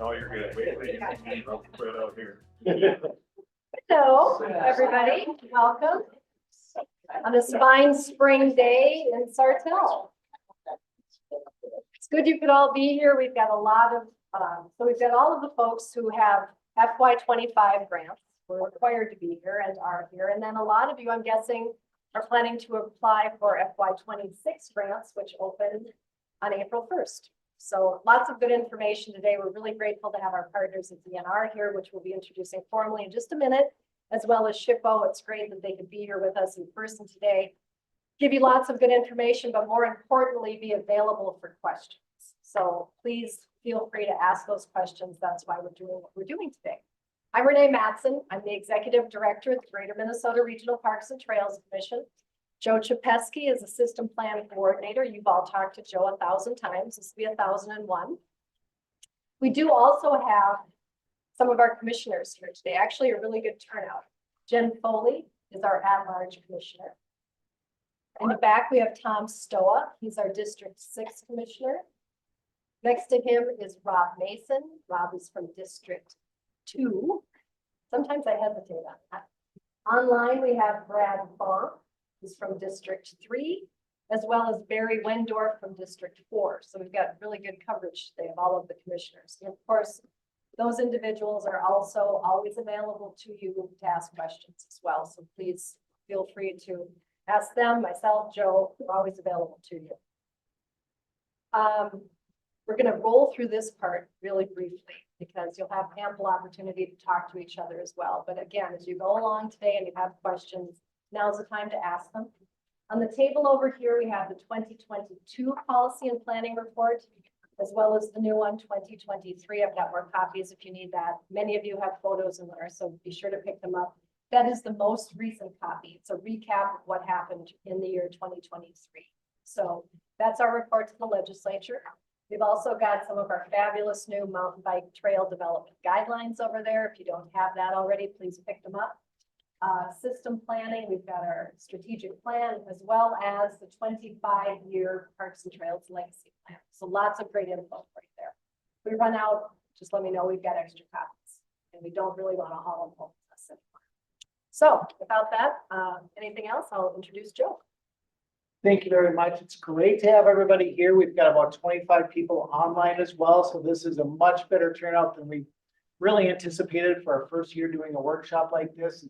No, you're good. Wait, spread out here. Hello, everybody. Welcome on this fine spring day in Sartell. It's good you could all be here. We've got a lot of, so we've got all of the folks who have FY25 grants. We're required to be here and are here. And then a lot of you, I'm guessing, are planning to apply for FY26 grants, which opened on April 1st. So lots of good information today. We're really grateful to have our partners at DNR here, which we'll be introducing formally in just a minute, as well as SHPO. It's great that they could be here with us in person today. Give you lots of good information, but more importantly, be available for questions. So please feel free to ask those questions. That's why we're doing what we're doing today. I'm Renee Mattson. I'm the Executive Director of the Greater Minnesota Regional Parks and Trails Commission. Joe Czapiewski is a system plan coordinator. You've all talked to Joe 1,000 times. This will be 1,001. We do also have some of our commissioners here today. Actually, a really good turnout. Jen Foley is our at-large commissioner. In the back, we have Tom Stoa. He's our District 6 commissioner. Next to him is Rob Mason. Rob is from District 2. Sometimes I hesitate on that. Online, we have Brad Bonk, who's from District 3, as well as Barry Wendorf from District 4. So we've got really good coverage today of all of the commissioners. And of course, those individuals are also always available to you to ask questions as well. So please feel free to ask them, myself, Joe, we're always available to you. We're going to roll through this part really briefly because you'll have ample opportunity to talk to each other as well. But again, as you go along today and you have questions, now's the time to ask them. On the table over here, we have the 2022 Policy and Planning Report, as well as the new one, 2023. I've got more copies if you need that. Many of you have photos in there, so be sure to pick them up. That is the most recent copy. It's a recap of what happened in the year 2023. So that's our report to the legislature. We've also got some of our fabulous new mountain bike trail development guidelines over there. If you don't have that already, please pick them up. System planning, we've got our strategic plan, as well as the 25-year Parks and Trails legacy plan. So lots of great info right there. If we run out, just let me know. We've got extra copies, and we don't really want to haul them home with us anymore. So without that, anything else? I'll introduce Joe. Thank you very much. It's great to have everybody here. We've got about 25 people online as well. So this is a much better turnout than we really anticipated for our first year doing a workshop like this.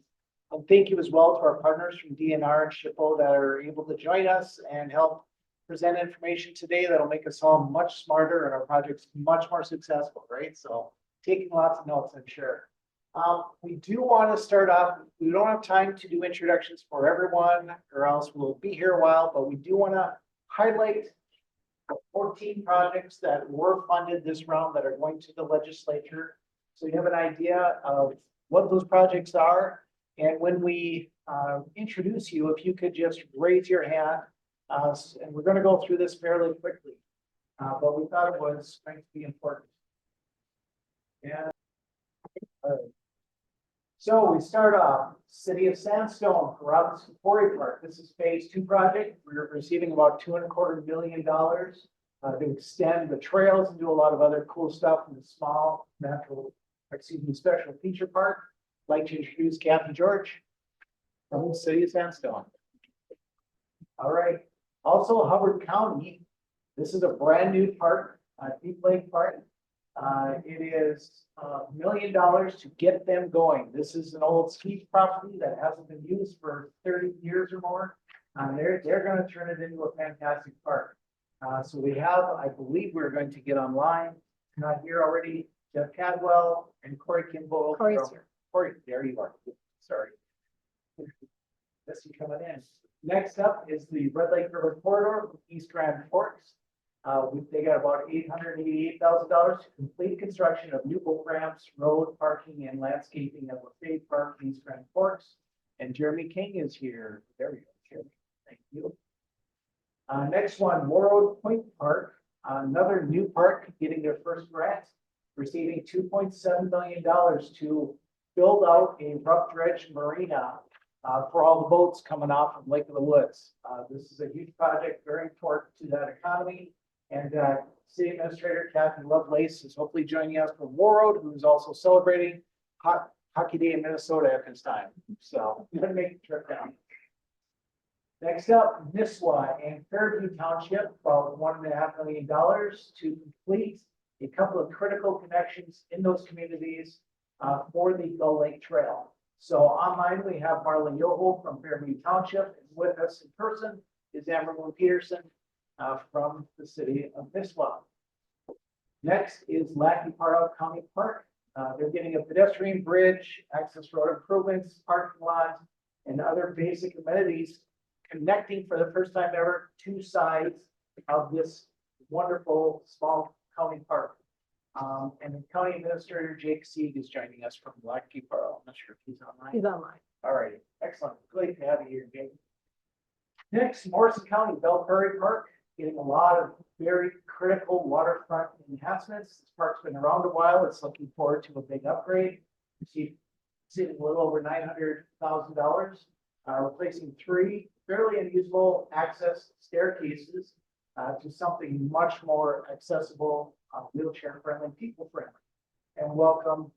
And thank you as well to our partners from DNR and SHPO that are able to join us and help present information today that'll make us all much smarter and our projects much more successful, right? So taking lots of notes, I'm sure. We do want to start off. We don't have time to do introductions for everyone or else we'll be here a while, but we do want to highlight the 14 projects that were funded this round that are going to the legislature. So you have an idea of what those projects are. And when we introduce you, if you could just raise your hand, and we're going to go through this fairly quickly, but we thought it was going to be important. And so we start off City of Sandstone, Robinson Quarry Park. This is phase 2 project. We're receiving about $2.25 million to extend the trails and do a lot of other cool stuff in the small special feature park. I'd like to introduce Captain George from the City of Sandstone. All right. Also, Hubbard County. This is a brand new park, Deep Lake Park. It is $1 million to get them going. This is an old ski property that hasn't been used for 30 years or more. They're going to turn it into a fantastic park. So we have, I believe we're going to get online. Not here already. Jeff Cadwell and Corey Kimball. Corey's here. Corey, there you are. Sorry. That's you coming in. Next up is the Red Lake River Corridor with East Grand Forks. They got about $888,000 to complete construction of new boat ramps, road, parking, and landscaping at LaFayette Park, East Grand Forks. And Jeremy King is here. There we go, Jeremy. Thank you. Next one, Warroad Point Park, another new park getting their first grant, receiving $2.7 million to build out a rough dredge marina for all the boats coming off from Lake of the Woods. This is a huge project, very important to that economy. And City Administrator Kathy Lovelace is hopefully joining us from Warroad, who's also celebrating Hockey Day in Minnesota at this time. So we're gonna make the trip down. Next up, Nisswa and Fairview Township, about $1.5 million to complete a couple of critical connections in those communities for the Gull Lake Trail. So online, we have Marla Yoho from Fairview Township, and with us in person is Amberlynn Peterson from the city of Nisswa. Next is Lackey Park County Park. They're getting a pedestrian bridge, access road improvements, parking lot, and other basic amenities connecting for the first time ever two sides of this wonderful small county park. And the county administrator, Jake Sieg, is joining us from Lackey Park. I'm not sure if he's online. He's online. All right, excellent. Great to have you here, Jake. Next, Morrison County Belle Prairie Park, getting a lot of very critical waterfront enhancements. This park's been around a while. It's looking forward to a big upgrade. It's a little over $900,000, replacing 3 fairly unusable access staircases to something much more accessible, wheelchair friendly, people friendly. And welcome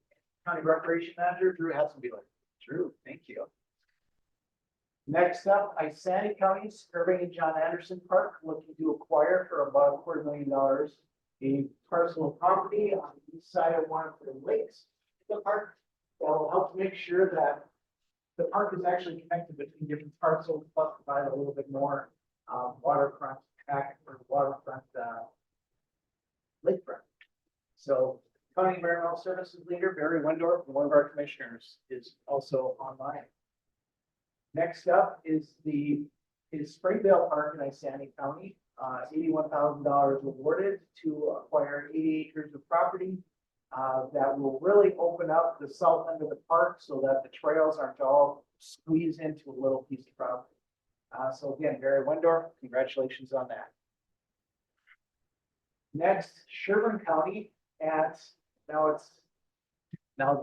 County Recreation Manager Drew Hatzenbeeler. Drew, thank you. Next up, Isani County's Irving and John Anderson Park, looking to acquire for about $250,000 a parcel of property on the east side of one of the lakes. The park that will help make sure that the park is actually connected between different parcels, plus provide a little bit more waterfront or waterfront lakefront. So County Environmental Services Leader Barry Wendorf, one of our commissioners, is also online. Next up is Springdale Park in Isani County, $81,000 awarded to acquire 80 acres of property that will really open up the south end of the park so that the trails aren't all squeezed into a little piece of property. So again, Barry Wendorf, congratulations on that. Next, Sherburne County now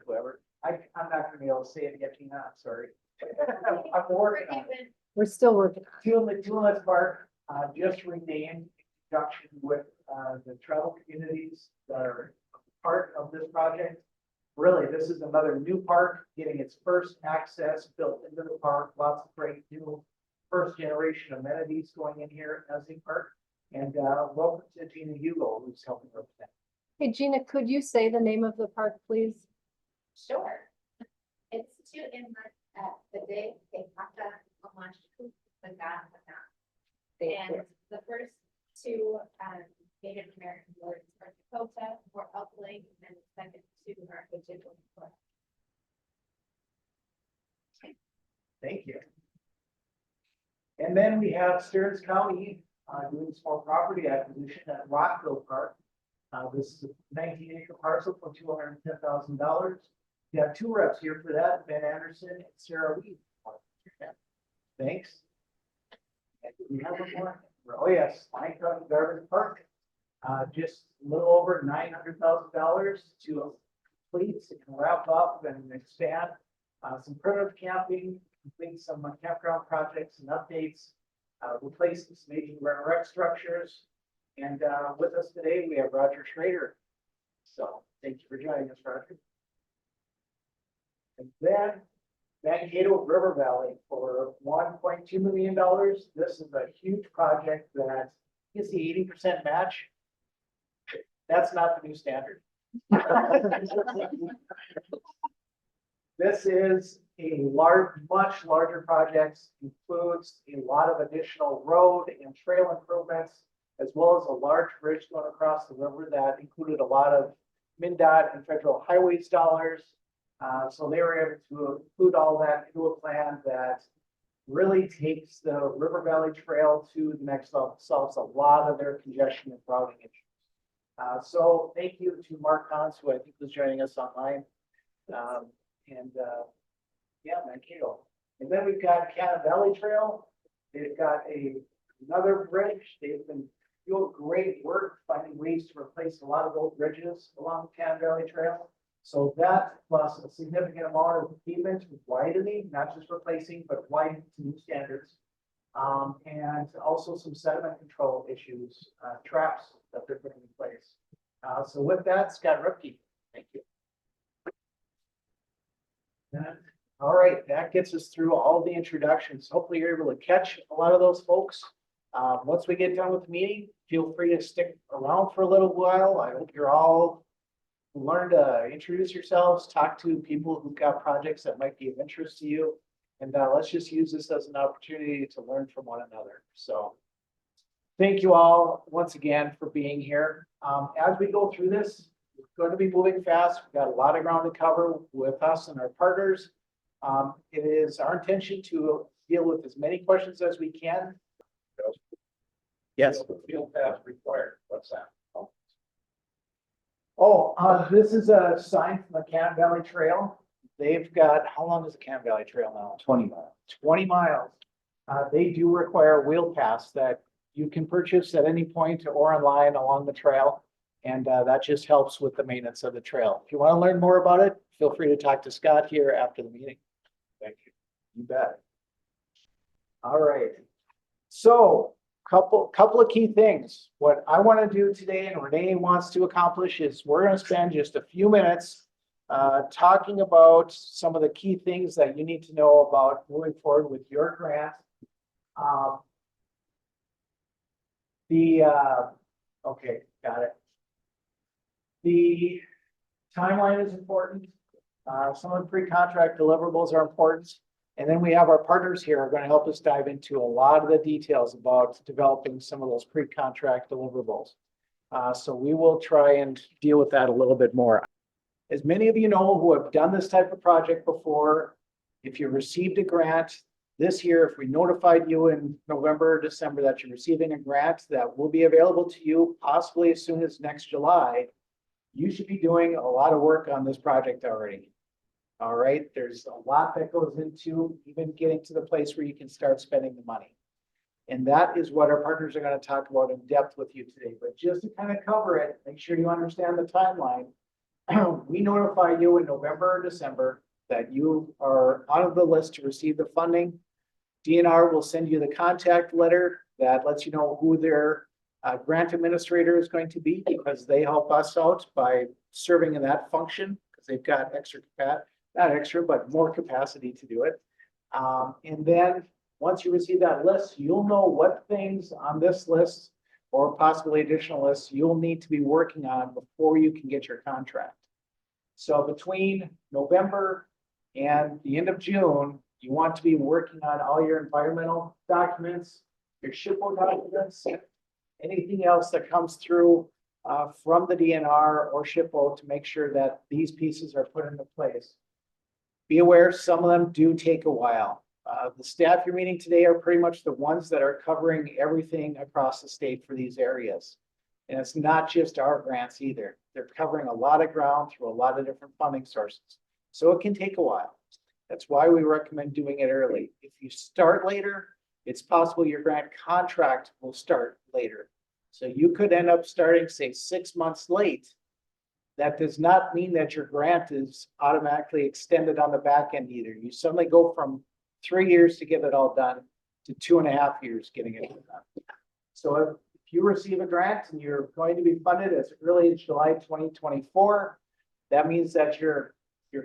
whoever. I'm not gonna be able to say it yet, Tina, sorry. I'm working on it. We're still working on Tulinets Park, just renamed in conjunction with the travel communities that are part of this project. Really, this is another new park getting its first access built into the park. Lots of great new first generation amenities going in here as a park. And welcome to Gina Hugo, who's helping represent. Hey, Gina, could you say the name of the park, please? Sure. It's two inlets at the day they Pata Amashu and the first two Native American words are Dakota or Uplink, and the second two are Ojibwe. Thank you. And then we have Stearns County doing small property acquisition at Rockville Park. This is a 19-acre parcel for $210,000. We have 2 reps here for that, Ben Anderson and Sarah Reed. Thanks. We have one more. Oh yes, Pine County Garbage Park. Just a little over $900,000 to complete and wrap up and expand some primitive camping, complete some campground projects and updates, replacing some aging rec structures. And with us today, we have Roger Schrader. So thank you for joining us, Roger. And then Mankato River Valley for $1.2 million. This is a huge project that is the 80% match. That's not the new standard. This is a much larger project, includes a lot of additional road and trail improvements, as well as a large bridge going across the river that included a lot of MnDOT and federal highways dollars. So they were able to include all that into a plan that really takes the River Valley Trail to the next level, solves a lot of their congestion and routing issues. So thank you to Mark Hans, who I think was joining us online. Yeah, Mankato. And then we've got Cannon Valley Trail. They've got another bridge. They've been doing great work finding ways to replace a lot of old bridges along the Cannon Valley Trail. So that plus a significant amount of pavement widening, not just replacing, but widening to new standards. And also some sediment control issues, traps that they're putting in place. So with that, Scott Rupke, thank you. All right, that gets us through all the introductions. Hopefully you're able to catch a lot of those folks. Once we get done with the meeting, feel free to stick around for a little while. I hope you're all learn to introduce yourselves, talk to people who've got projects that might be of interest to you. And let's just use this as an opportunity to learn from one another. So thank you all once again for being here. As we go through this, we're going to be moving fast. We've got a lot of ground to cover with us and our partners. It is our intention to deal with as many questions as we can. Yes. Field pass required, what's that? Oh, this is a sign from the Cannon Valley Trail. They've got, how long is the Cannon Valley Trail now? 20 miles. 20 miles. They do require a wheel pass that you can purchase at any point or online along the trail. And that just helps with the maintenance of the trail. If you want to learn more about it, feel free to talk to Scott here after the meeting. Thank you. You bet. All right. So couple of key things. What I want to do today and Renee wants to accomplish is we're going to spend just a few minutes talking about some of the key things that you need to know about moving forward with your grant. Okay, got it. The timeline is important. Some of the pre-contract deliverables are important. And then we have our partners here who are going to help us dive into a lot of the details about developing some of those pre-contract deliverables. So we will try and deal with that a little bit more. As many of you know who have done this type of project before, if you received a grant this year, if we notified you in November or December that you're receiving a grant that will be available to you possibly as soon as next July, you should be doing a lot of work on this project already. All right, there's a lot that goes into even getting to the place where you can start spending the money. And that is what our partners are going to talk about in depth with you today. But just to kind of cover it, make sure you understand the timeline. We notify you in November or December that you are on the list to receive the funding. DNR will send you the contact letter that lets you know who their grant administrator is going to be, because they help us out by serving in that function because they've got extra capacity. Not extra, but more capacity to do it. And then once you receive that list, you'll know what things on this list or possibly additional lists you'll need to be working on before you can get your contract. So between November and the end of June, you want to be working on all your environmental documents, your SHPO documents, anything else that comes through from the DNR or SHPO to make sure that these pieces are put into place. Be aware, some of them do take a while. The staff you're meeting today are pretty much the ones that are covering everything across the state for these areas. And it's not just our grants either. They're covering a lot of ground through a lot of different funding sources. So it can take a while. That's why we recommend doing it early. If you start later, it's possible your grant contract will start later. So you could end up starting, say, 6 months late. That does not mean that your grant is automatically extended on the back end either. You suddenly go from 3 years to get it all done to 2.5 years getting it done. So if you receive a grant and you're going to be funded as early as July 2024, that means that your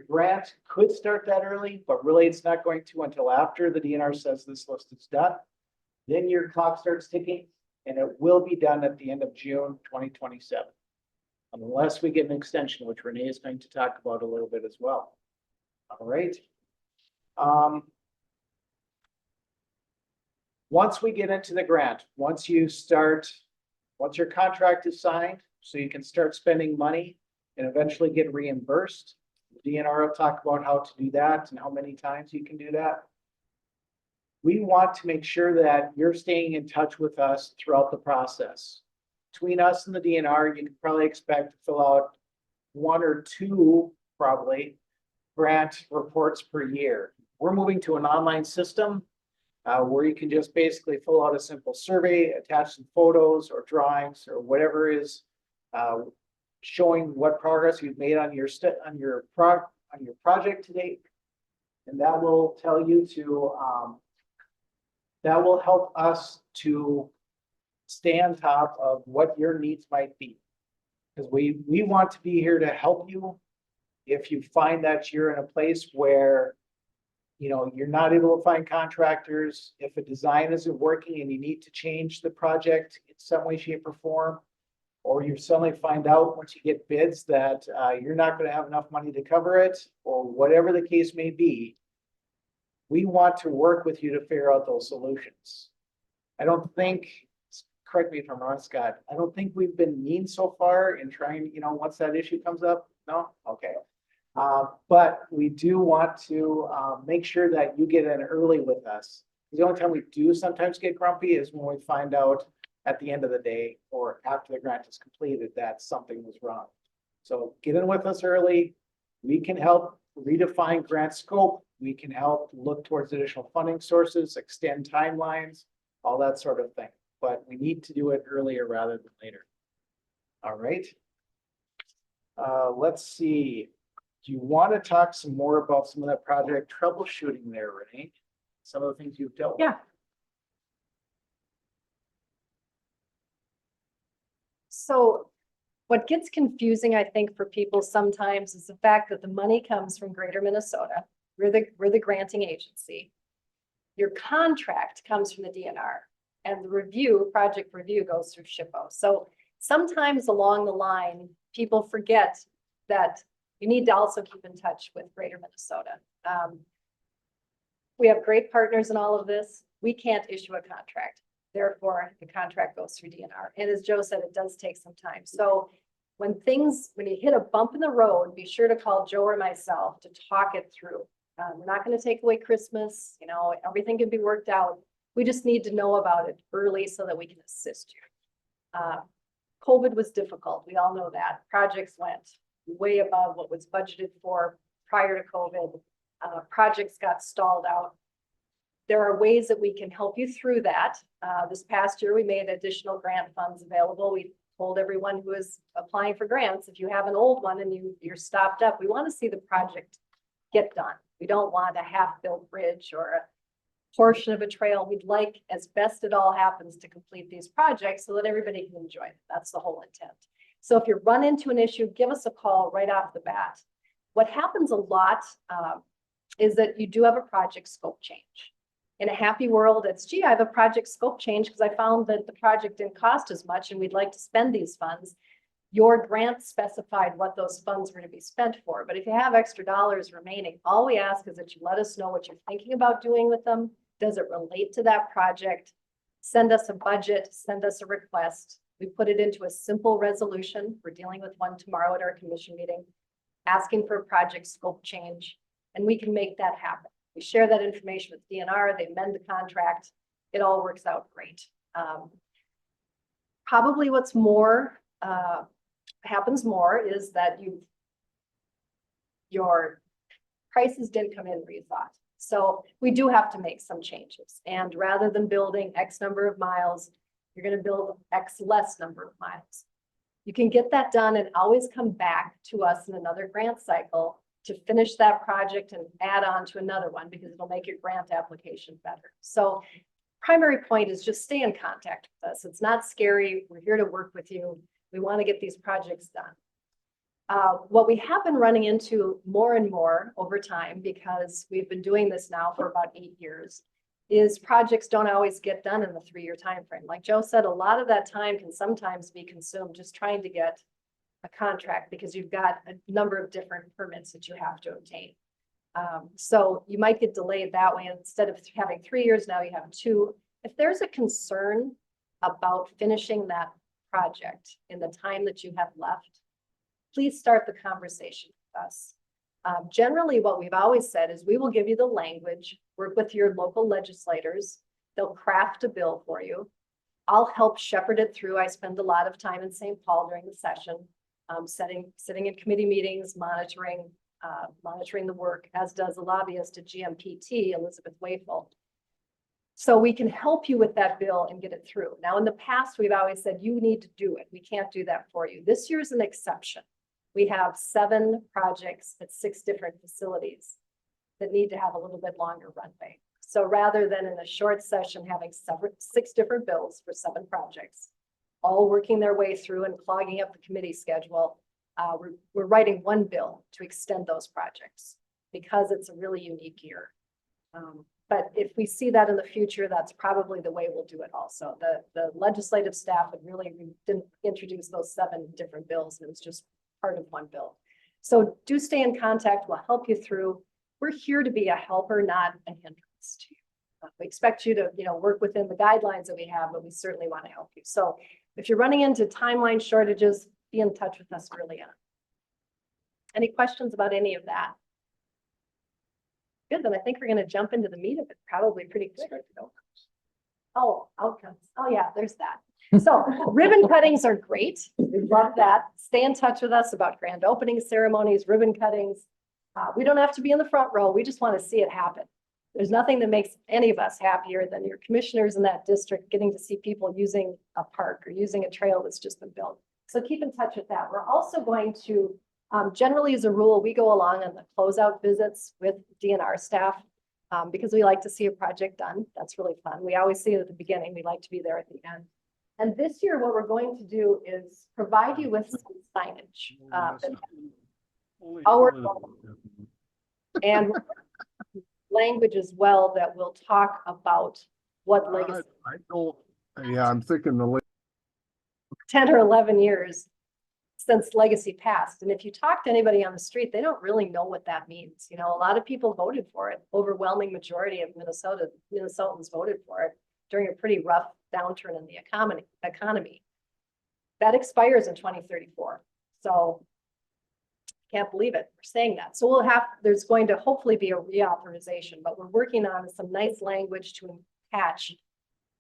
grant could start that early, but really it's not going to until after the DNR says this list is done. Then your clock starts ticking and it will be done at the end of June 2027. Unless we get an extension, which Renee is going to talk about a little bit as well. All right. Once we get into the grant, once your contract is signed, so you can start spending money and eventually get reimbursed. The DNR will talk about how to do that and how many times you can do that. We want to make sure that you're staying in touch with us throughout the process. Between us and the DNR, you can probably expect to fill out 1 or 2 probably grant reports per year. We're moving to an online system where you can just basically fill out a simple survey, attach some photos or drawings or whatever is showing what progress you've made on your project to date, and that will tell you to That will help us to stay on top of what your needs might be. Because we want to be here to help you. If you find that you're in a place where, you know, you're not able to find contractors, if a design isn't working and you need to change the project in some way, shape, or form, or you suddenly find out once you get bids that you're not going to have enough money to cover it, or whatever the case may be, we want to work with you to figure out those solutions. I don't think, correct me if I'm wrong, Scott, I don't think we've been mean so far in trying, you know, once that issue comes up. No? Okay. But we do want to make sure that you get in early with us. The only time we do sometimes get grumpy is when we find out at the end of the day or after the grant is completed that something was wrong. So get in with us early. We can help redefine grant scope. We can help look towards additional funding sources, extend timelines, all that sort of thing. But we need to do it earlier rather than later. All right. Let's see. Do you want to talk some more about some of that project troubleshooting there, Renee? Some of the things you've dealt with? Yeah. So what gets confusing, I think, for people sometimes is the fact that the money comes from Greater Minnesota. We're the granting agency. Your contract comes from the DNR, and the project review goes through SHPO. So sometimes along the line, people forget that you need to also keep in touch with Greater Minnesota. We have great partners in all of this. We can't issue a contract. Therefore, the contract goes through DNR. And as Joe said, it does take some time. So when you hit a bump in the road, be sure to call Joe or myself to talk it through. We're not going to take away Christmas. You know, everything can be worked out. We just need to know about it early so that we can assist you. COVID was difficult. We all know that. Projects went way above what was budgeted for prior to COVID. Projects got stalled out. There are ways that we can help you through that. This past year, we made additional grant funds available. We told everyone who is applying for grants, if you have an old one and you're stopped up, we want to see the project get done. We don't want a half-built bridge or a portion of a trail. We'd like, as best it all happens, to complete these projects so that everybody can enjoy it. That's the whole intent. So if you run into an issue, give us a call right off the bat. What happens a lot is that you do have a project scope change. In a happy world, it's, gee, I have a project scope change because I found that the project didn't cost as much and we'd like to spend these funds. Your grant specified what those funds were to be spent for. But if you have extra dollars remaining, all we ask is that you let us know what you're thinking about doing with them. Does it relate to that project? Send us a budget, send us a request. We put it into a simple resolution. We're dealing with one tomorrow at our commission meeting, asking for a project scope change, and we can make that happen. We share that information with DNR, they amend the contract. It all works out great. Probably what's more, happens more is that your prices didn't come in where you thought. So we do have to make some changes. And rather than building X number of miles, you're going to build X less number of miles. You can get that done and always come back to us in another grant cycle to finish that project and add on to another one because it'll make your grant application better. So primary point is just stay in contact with us. It's not scary. We're here to work with you. We want to get these projects done. What we have been running into more and more over time, because we've been doing this now for about 8 years, is projects don't always get done in the 3-year time frame. Like Joe said, a lot of that time can sometimes be consumed just trying to get a contract because you've got a number of different permits that you have to obtain. So you might get delayed that way. Instead of having 3 years, now you have 2. If there's a concern about finishing that project in the time that you have left, please start the conversation with us. Generally, what we've always said is we will give you the language, work with your local legislators. They'll craft a bill for you. I'll help shepherd it through. I spend a lot of time in St. Paul during the session, sitting in committee meetings, monitoring the work, as does a lobbyist at GMPT, Elizabeth Wayful. So we can help you with that bill and get it through. Now, in the past, we've always said, you need to do it. We can't do that for you. This year's an exception. We have 7 projects at 6 different facilities that need to have a little bit longer runway. So rather than in a short session having 6 different bills for 7 projects, all working their way through and clogging up the committee schedule, we're writing one bill to extend those projects because it's a really unique year. But if we see that in the future, that's probably the way we'll do it also. The legislative staff would really didn't introduce those 7 different bills. It was just part of one bill. So do stay in contact. We'll help you through. We're here to be a helper, not a hindrance to you. We expect you to, work within the guidelines that we have, but we certainly want to help you. So if you're running into timeline shortages, be in touch with us early on. Any questions about any of that? Good, then I think we're going to jump into the meat of it probably pretty quick. Oh, outcomes. Oh yeah, there's that. So ribbon cuttings are great. We love that. Stay in touch with us about grand opening ceremonies, ribbon cuttings. We don't have to be in the front row. We just want to see it happen. There's nothing that makes any of us happier than your commissioners in that district getting to see people using a park or using a trail that's just been built. So keep in touch with that. We're also going to, generally as a rule, we go along on the closeout visits with DNR staff because we like to see a project done. That's really fun. We always see it at the beginning. We like to be there at the end. And this year, what we're going to do is provide you with some signage. And language as well that will talk about what legacy. I don't, yeah, I'm thinking the 10 or 11 years since legacy passed. And if you talk to anybody on the street, they don't really know what that means. A lot of people voted for it. Overwhelming majority of Minnesotans voted for it during a pretty rough downturn in the economy. That expires in 2034. So can't believe it. We're saying that. So there's going to hopefully be a reauthorization, but we're working on some nice language to attach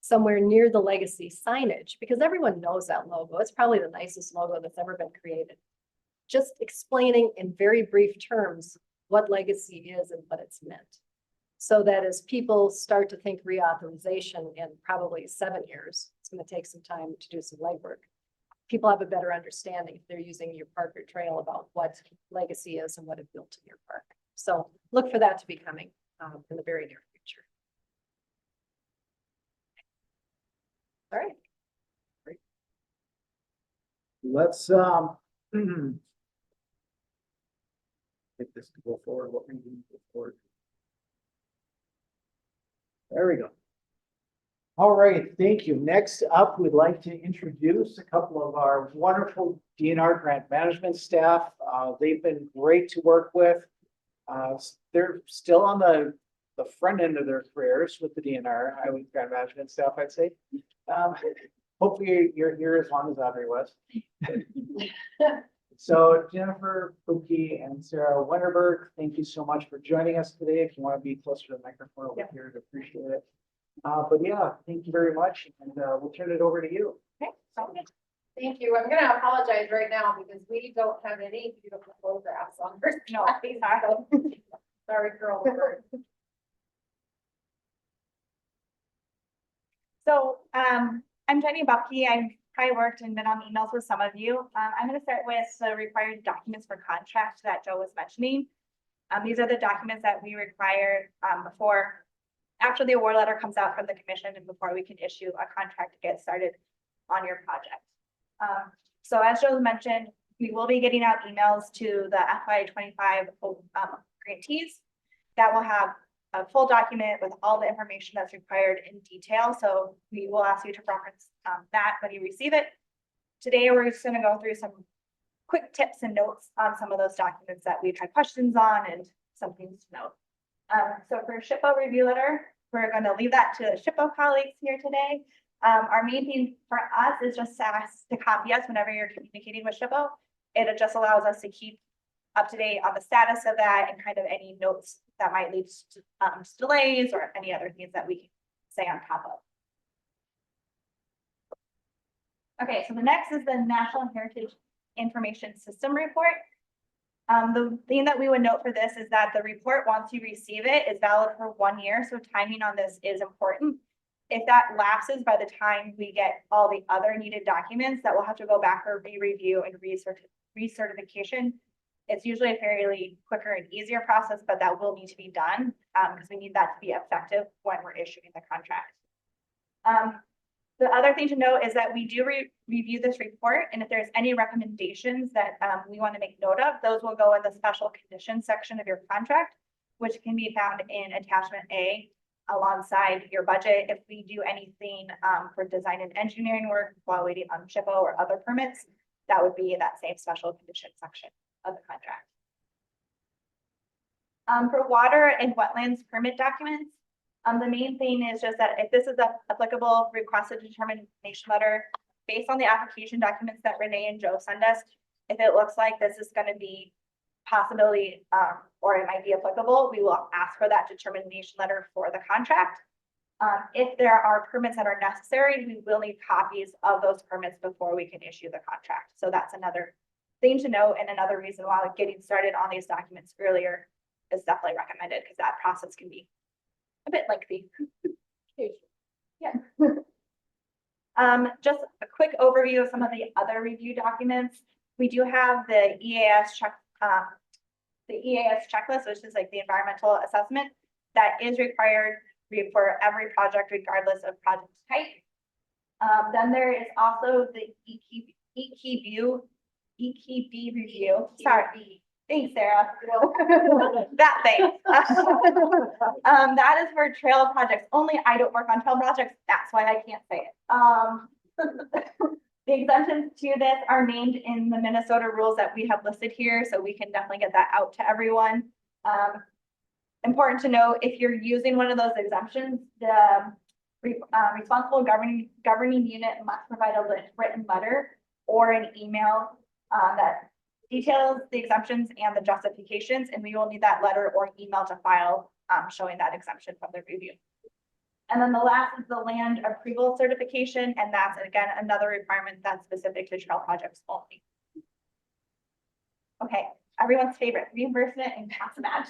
somewhere near the legacy signage because everyone knows that logo. It's probably the nicest logo that's ever been created. Just explaining in very brief terms what legacy is and what it's meant. So that as people start to think reauthorization in probably 7 years, it's going to take some time to do some legwork. People have a better understanding if they're using your park or trail about what legacy is and what it built in your park. So look for that to be coming in the very near future. All right. Great. Let's get this to go forward. What we need to go forward. There we go. All right, thank you. Next up, we'd like to introduce a couple of our wonderful DNR grant management staff. They've been great to work with. They're still on the front end of their careers with the DNR Highway Grant Management staff, I'd say. Hopefully you're here as long as Audrey was. So Jennifer, Bubke, and Sarah Wennerberg, thank you so much for joining us today. If you want to be closer to the microphone over here, I'd appreciate it. But yeah, thank you very much, and we'll turn it over to you. Okay, thank you. I'm gonna apologize right now because we don't have any beautiful photographs on first. No, sorry, girl. So I'm Jenny Bubke. I've probably worked and been on emails with some of you. I'm going to start with the required documents for contract that Joe was mentioning. These are the documents that we require after the award letter comes out from the commission and before we can issue a contract to get started on your project. So as Joe mentioned, we will be getting out emails to the FY25 grantees that will have a full document with all the information that's required in detail. So we will ask you to reference that when you receive it. Today, we're just going to go through some quick tips and notes on some of those documents that we've had questions on and some things to note. So for SHPO review letter, we're going to leave that to the SHPO colleagues here today. Our main thing for us is just to ask to copy us whenever you're communicating with SHPO. It just allows us to keep up to date on the status of that and kind of any notes that might lead to delays or any other things that we can say on top of. Okay, so the next is the National Heritage Information System report. The thing that we would note for this is that the report, once you receive it, is valid for 1 year. So timing on this is important. If that lapses by the time we get all the other needed documents, that we'll have to go back or re-review and recertification. It's usually a fairly quicker and easier process, but that will need to be done. because we need that to be effective when we're issuing the contract. The other thing to note is that we do review this report, and if there's any recommendations that we want to make note of, those will go in the special conditions section of your contract, which can be found in attachment A alongside your budget. If we do anything for design and engineering work while waiting on SHPO or other permits, that would be in that same special condition section of the contract. For water and wetlands permit documents, the main thing is just that if this is a applicable request a determination letter based on the application documents that Renee and Joe send us, if it looks like this is going to be possibility or it might be applicable, we will ask for that determination letter for the contract. If there are permits that are necessary, we will need copies of those permits before we can issue the contract. So that's another thing to note, and another reason why getting started on these documents earlier is definitely recommended, because that process can be a bit lengthy. Yeah. Just a quick overview of some of the other review documents. We do have the EAS checklist, which is like the environmental assessment that is required for every project, regardless of project type. Then there is also the EQB review. Sorry. Thanks, Sarah. That thing. That is for trail projects. Only I don't work on trail projects. That's why I can't say it. The exemptions to this are named in the Minnesota rules that we have listed here, so we can definitely get that out to everyone. Important to note, if you're using one of those exemptions, the responsible governing unit must provide a written letter or an email that details the exemptions and the justifications, and we will need that letter or email to file showing that exemption from the review. And then the last is the land approval certification, and that's again another requirement that's specific to trail projects only. Okay, everyone's favorite, reimbursement and cost match.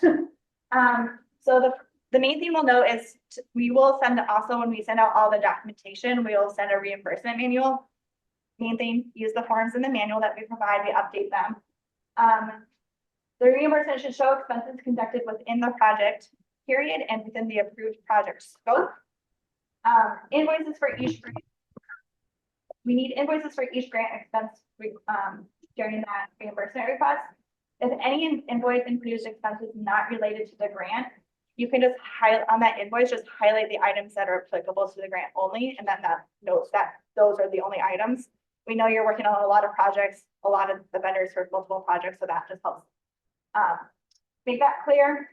So the main thing we'll note is we will send also, when we send out all the documentation, we will send a reimbursement manual. Main thing, use the forms in the manual that we provide, we update them. The reimbursement should show expenses conducted within the project period and within the approved project scope. Invoices for each grant. We need invoices for each grant expense during that reimbursement request. If any invoice includes expenses not related to the grant, you can just highlight on that invoice, just highlight the items that are applicable to the grant only, and then that notes that those are the only items. We know you're working on a lot of projects, a lot of the vendors for multiple projects, so that just helps make that clear.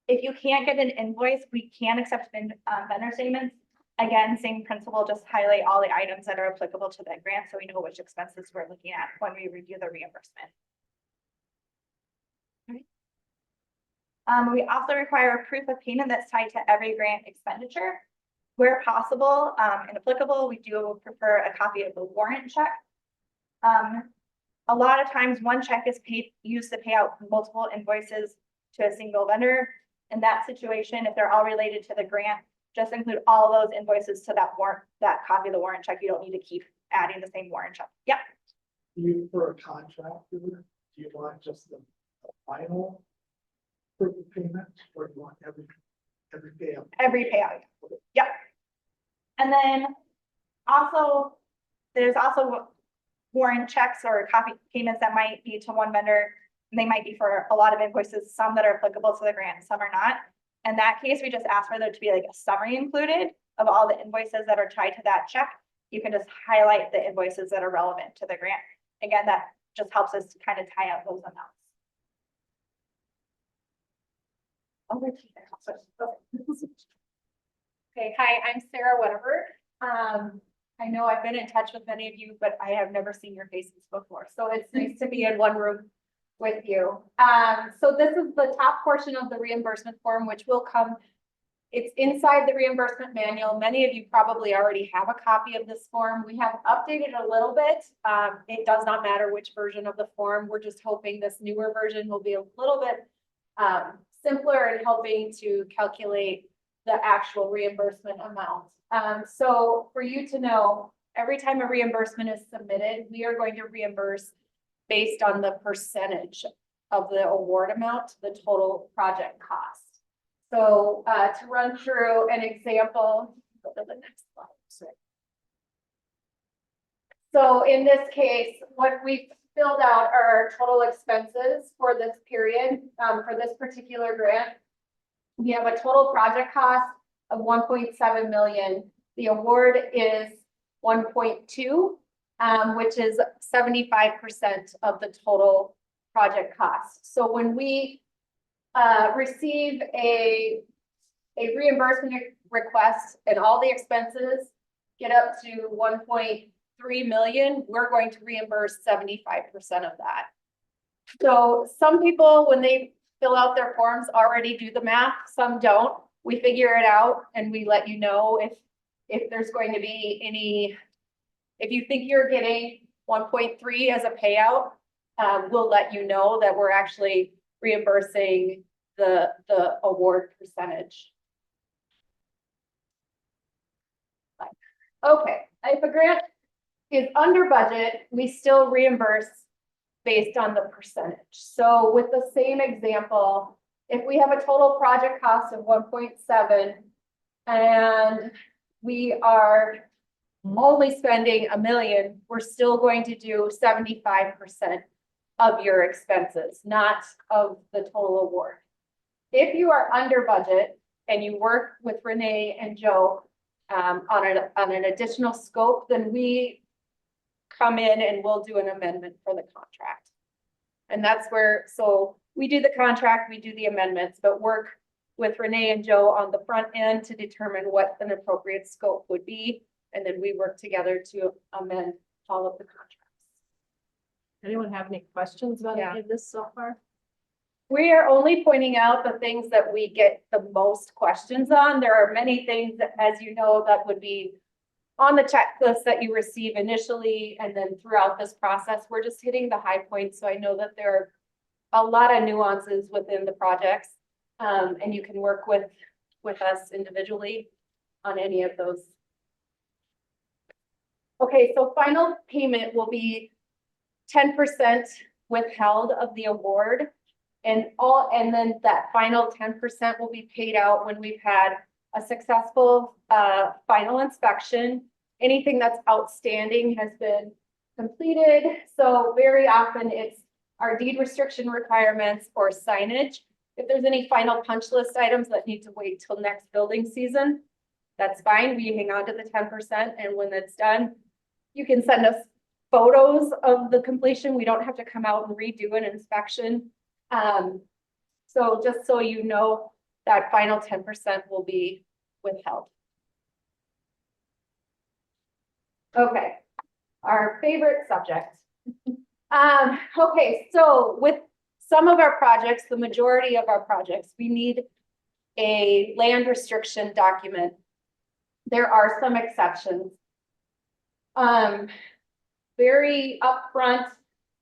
If you can't get an invoice, we can accept vendor statements. Again, same principle, just highlight all the items that are applicable to that grant so we know which expenses we're looking at when we review the reimbursement. We also require a proof of payment that's tied to every grant expenditure. Where possible and applicable, we do prefer a copy of the warrant check. A lot of times one check is used to pay out multiple invoices to a single vendor. In that situation, if they're all related to the grant, just include all those invoices to that copy of the warrant check. You don't need to keep adding the same warrant check. Yep. For a contractor, do you want just the final proof of payment, or do you want every payout? Every payout. Yep. And then also, there's also warrant checks or copy payments that might be to one vendor, and they might be for a lot of invoices, some that are applicable to the grant, some are not. In that case, we just ask for there to be like a summary included of all the invoices that are tied to that check. You can just highlight the invoices that are relevant to the grant. Again, that just helps us to kind of tie out those amounts. Okay, hi, I'm Sarah Wennerberg. I know I've been in touch with many of you, but I have never seen your faces before. So it's nice to be in one room with you. So this is the top portion of the reimbursement form, which will come, it's inside the reimbursement manual. Many of you probably already have a copy of this form. We have updated a little bit. It does not matter which version of the form. We're just hoping this newer version will be a little bit simpler in helping to calculate the actual reimbursement amount. So for you to know, every time a reimbursement is submitted, we are going to reimburse based on the percentage of the award amount to the total project cost. So, to run through an example, go to the next slide. So in this case, what we've filled out are our total expenses for this period, for this particular grant. We have a total project cost of 1.7 million. The award is 1.2, which is 75% of the total project cost. So when we receive a reimbursement request and all the expenses get up to 1.3 million, we're going to reimburse 75% of that. So some people, when they fill out their forms, already do the math, some don't. We figure it out and we let you know if there's going to be any, if you think you're getting 1.3 as a payout, we'll let you know that we're actually reimbursing the award percentage. Okay, if a grant is under budget, we still reimburse based on the percentage. So with the same example, if we have a total project cost of 1.7 and we are only spending $1 million, we're still going to do 75% of your expenses, not of the total award. If you are under budget and you work with Renee and Joe on an additional scope, then we come in and we'll do an amendment for the contract. And that's where, so we do the contract, we do the amendments, but work with Renee and Joe on the front end to determine what an appropriate scope would be. And then we work together to amend all of the contracts. Anyone have any questions about any of this so far? We are only pointing out the things that we get the most questions on. There are many things that, as you know, that would be on the checklist that you receive initially and then throughout this process. We're just hitting the high points. So I know that there are a lot of nuances within the projects, and you can work with us individually on any of those. Okay, so final payment will be 10% withheld of the award. And then that final 10% will be paid out when we've had a successful final inspection. Anything that's outstanding has been completed. So very often it's our deed restriction requirements or signage. If there's any final punch list items that need to wait till next building season, that's fine. We hang on to the 10%. And when that's done, you can send us photos of the completion. We don't have to come out and redo an inspection. So just so you know, that final 10% will be withheld. Okay, our favorite subject. Okay, so with some of our projects, the majority of our projects, we need a land restriction document. There are some exceptions. Very upfront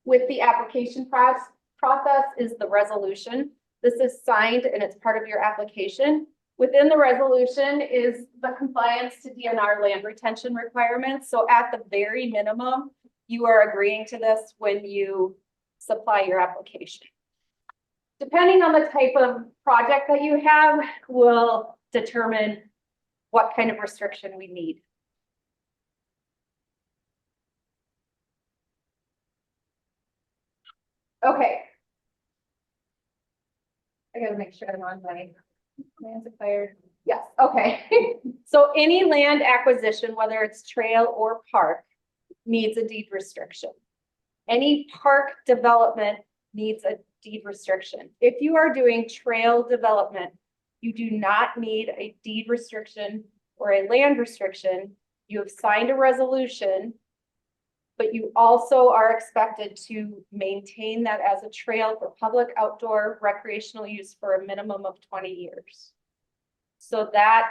with the application process is the resolution. This is signed and it's part of your application. Within the resolution is the compliance to DNR land retention requirements. So at the very minimum, you are agreeing to this when you supply your application. Depending on the type of project that you have, will determine what kind of restriction we need. Okay. I gotta make sure I'm on my lands acquired. Yes, okay. So any land acquisition, whether it's trail or park, needs a deed restriction. Any park development needs a deed restriction. If you are doing trail development, you do not need a deed restriction or a land restriction. You have signed a resolution, but you also are expected to maintain that as a trail for public outdoor recreational use for a minimum of 20 years. So that's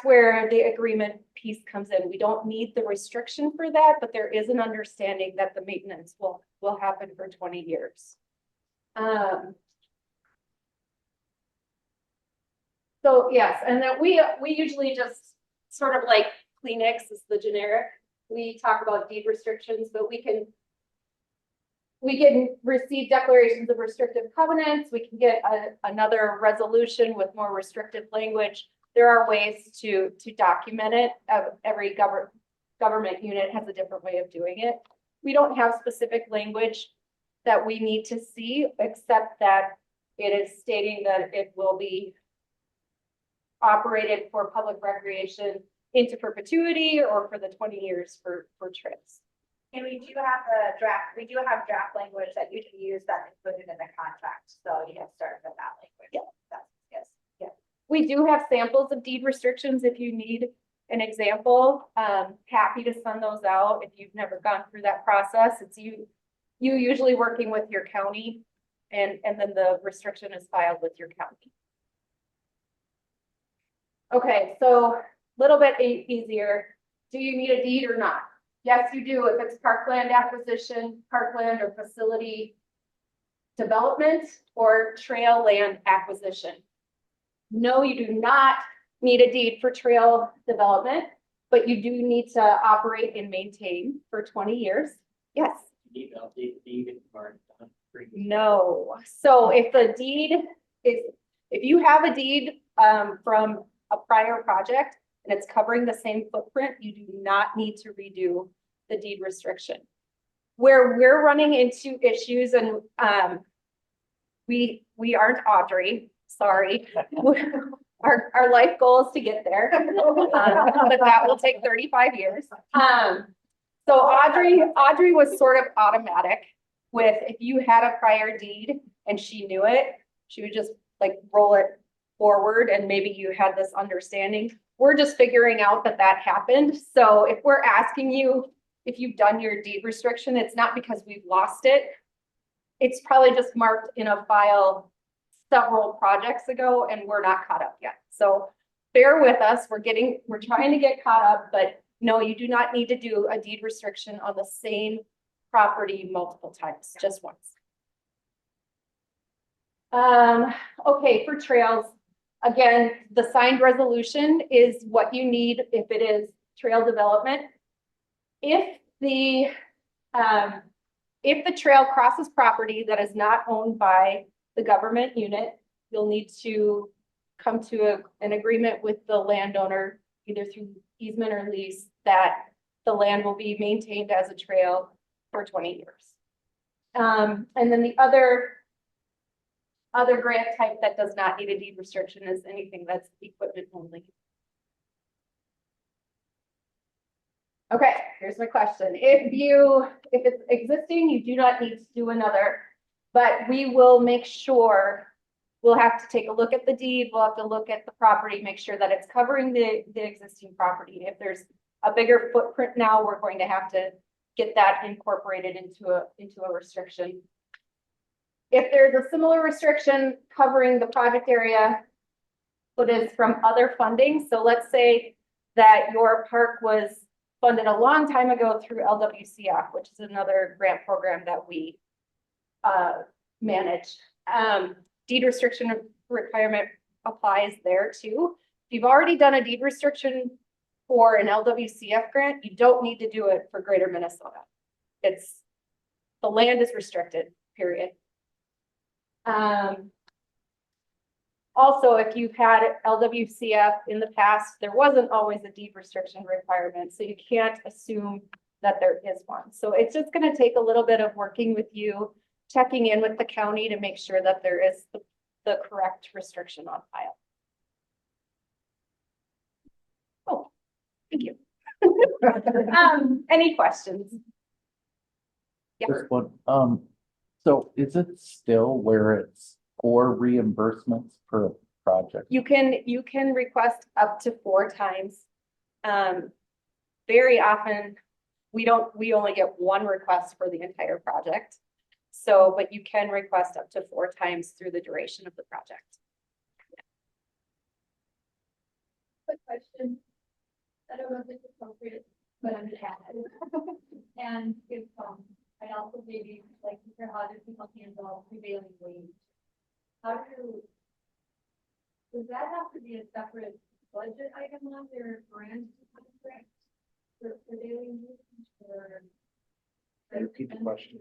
where the agreement piece comes in. We don't need the restriction for that, but there is an understanding that the maintenance will happen for 20 years. So yes, and then we usually just sort of like Kleenex is the generic. We talk about deed restrictions, but we can We can receive declarations of restrictive covenants. We can get another resolution with more restrictive language. There are ways to document it. Every government unit has a different way of doing it. We don't have specific language that we need to see, except that it is stating that it will be operated for public recreation into perpetuity or for the 20 years for trips. And we do have draft language that you can use that's included in the contract, so you can start with that language. Yeah. Yes. We do have samples of deed restrictions if you need an example. Happy to send those out if you've never gone through that process. It's you usually working with your county, and then the restriction is filed with your county. Okay, so a little bit easier. Do you need a deed or not? Yes, you do. If it's parkland acquisition, parkland or facility development, or trail land acquisition. No, you do not need a deed for trail development, but you do need to operate and maintain for 20 years. Yes. No. So if the deed is, if you have a deed from a prior project and it's covering the same footprint, you do not need to redo the deed restriction. Where we're running into issues, and we aren't Audrey, sorry. Our life goal is to get there, but that will take 35 years. So Audrey was sort of automatic with, if you had a prior deed and she knew it, she would just like roll it forward, and maybe you had this understanding. We're just figuring out that happened. So if we're asking you if you've done your deed restriction, it's not because we've lost it. It's probably just marked in a file several projects ago and we're not caught up yet. So bear with us. We're trying to get caught up, but no, you do not need to do a deed restriction on the same property multiple times, just once. Okay, for trails, again, the signed resolution is what you need if it is trail development. If the trail crosses property that is not owned by the government unit, you'll need to come to an agreement with the landowner, either through easement or lease, that the land will be maintained as a trail for 20 years. And then the other grant type that does not need a deed restriction is anything that's equipment only. Okay, here's my question. If it's existing, you do not need to do another, but we will make sure, we'll have to take a look at the deed, we'll have to look at the property, make sure that it's covering the existing property. If there's a bigger footprint now, we're going to have to get that incorporated into a restriction. If there's a similar restriction covering the project area, but is from other funding, so let's say that your park was funded a long time ago through LWCF, which is another grant program that we manage. Deed restriction requirement applies there too. If you've already done a deed restriction for an LWCF grant, you don't need to do it for Greater Minnesota. The land is restricted, period. Also, if you've had LWCF in the past, there wasn't always a deed restriction requirement, so you can't assume that there is one. So it's just going to take a little bit of working with you, checking in with the county to make sure that there is the correct restriction on file. Oh, thank you. Any questions? Yeah. Just one, so is it still where it's 4 reimbursements per project? You can request up to 4 times. Very often, we only get 1 request for the entire project. So, but you can request up to 4 times through the duration of the project. Quick question. I don't know if it's appropriate, but I'm just asking. And if, I also maybe like to hear how other people handle prevailing wage. Does that have to be a separate budget item on their grant contract for prevailing wage? Or Repeat the question.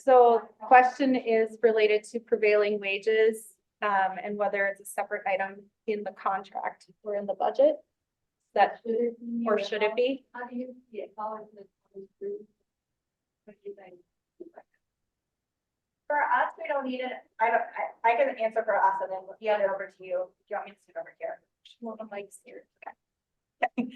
So question is related to prevailing wages, and whether it's a separate item in the contract or in the budget. That, or should it be? How do you see it? How is it coming through? What do you think? For us, we don't need it. I can answer for us and then hand it over to you. Do you want me to sit over here? Well, the mic's here. Okay.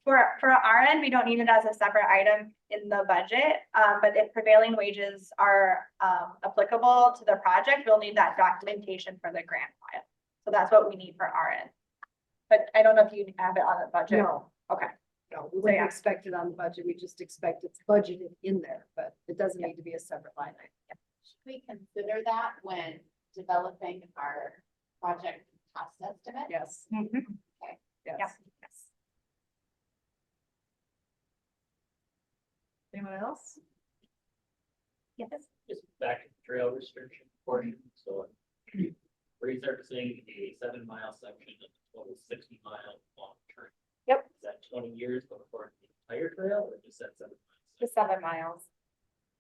For our end, we don't need it as a separate item in the budget. But if prevailing wages are applicable to the project, we'll need that documentation for the grant file. So that's what we need for our end. But I don't know if you have it on the budget. No. Okay. No, we So, yeah. wouldn't expect it on the budget. We just expect it's budgeted in there, but it doesn't need to be a separate line item. Should we consider that when developing our project cost estimate? Yes. Mhm. Yes. Yeah. Anyone else? Yes. Just back to the trail restriction portion, so resurfacing a 7-mile section of the total 60-mile long term. Yep. Is that 20 years before the entire trail or just that 7 miles? The 7 miles.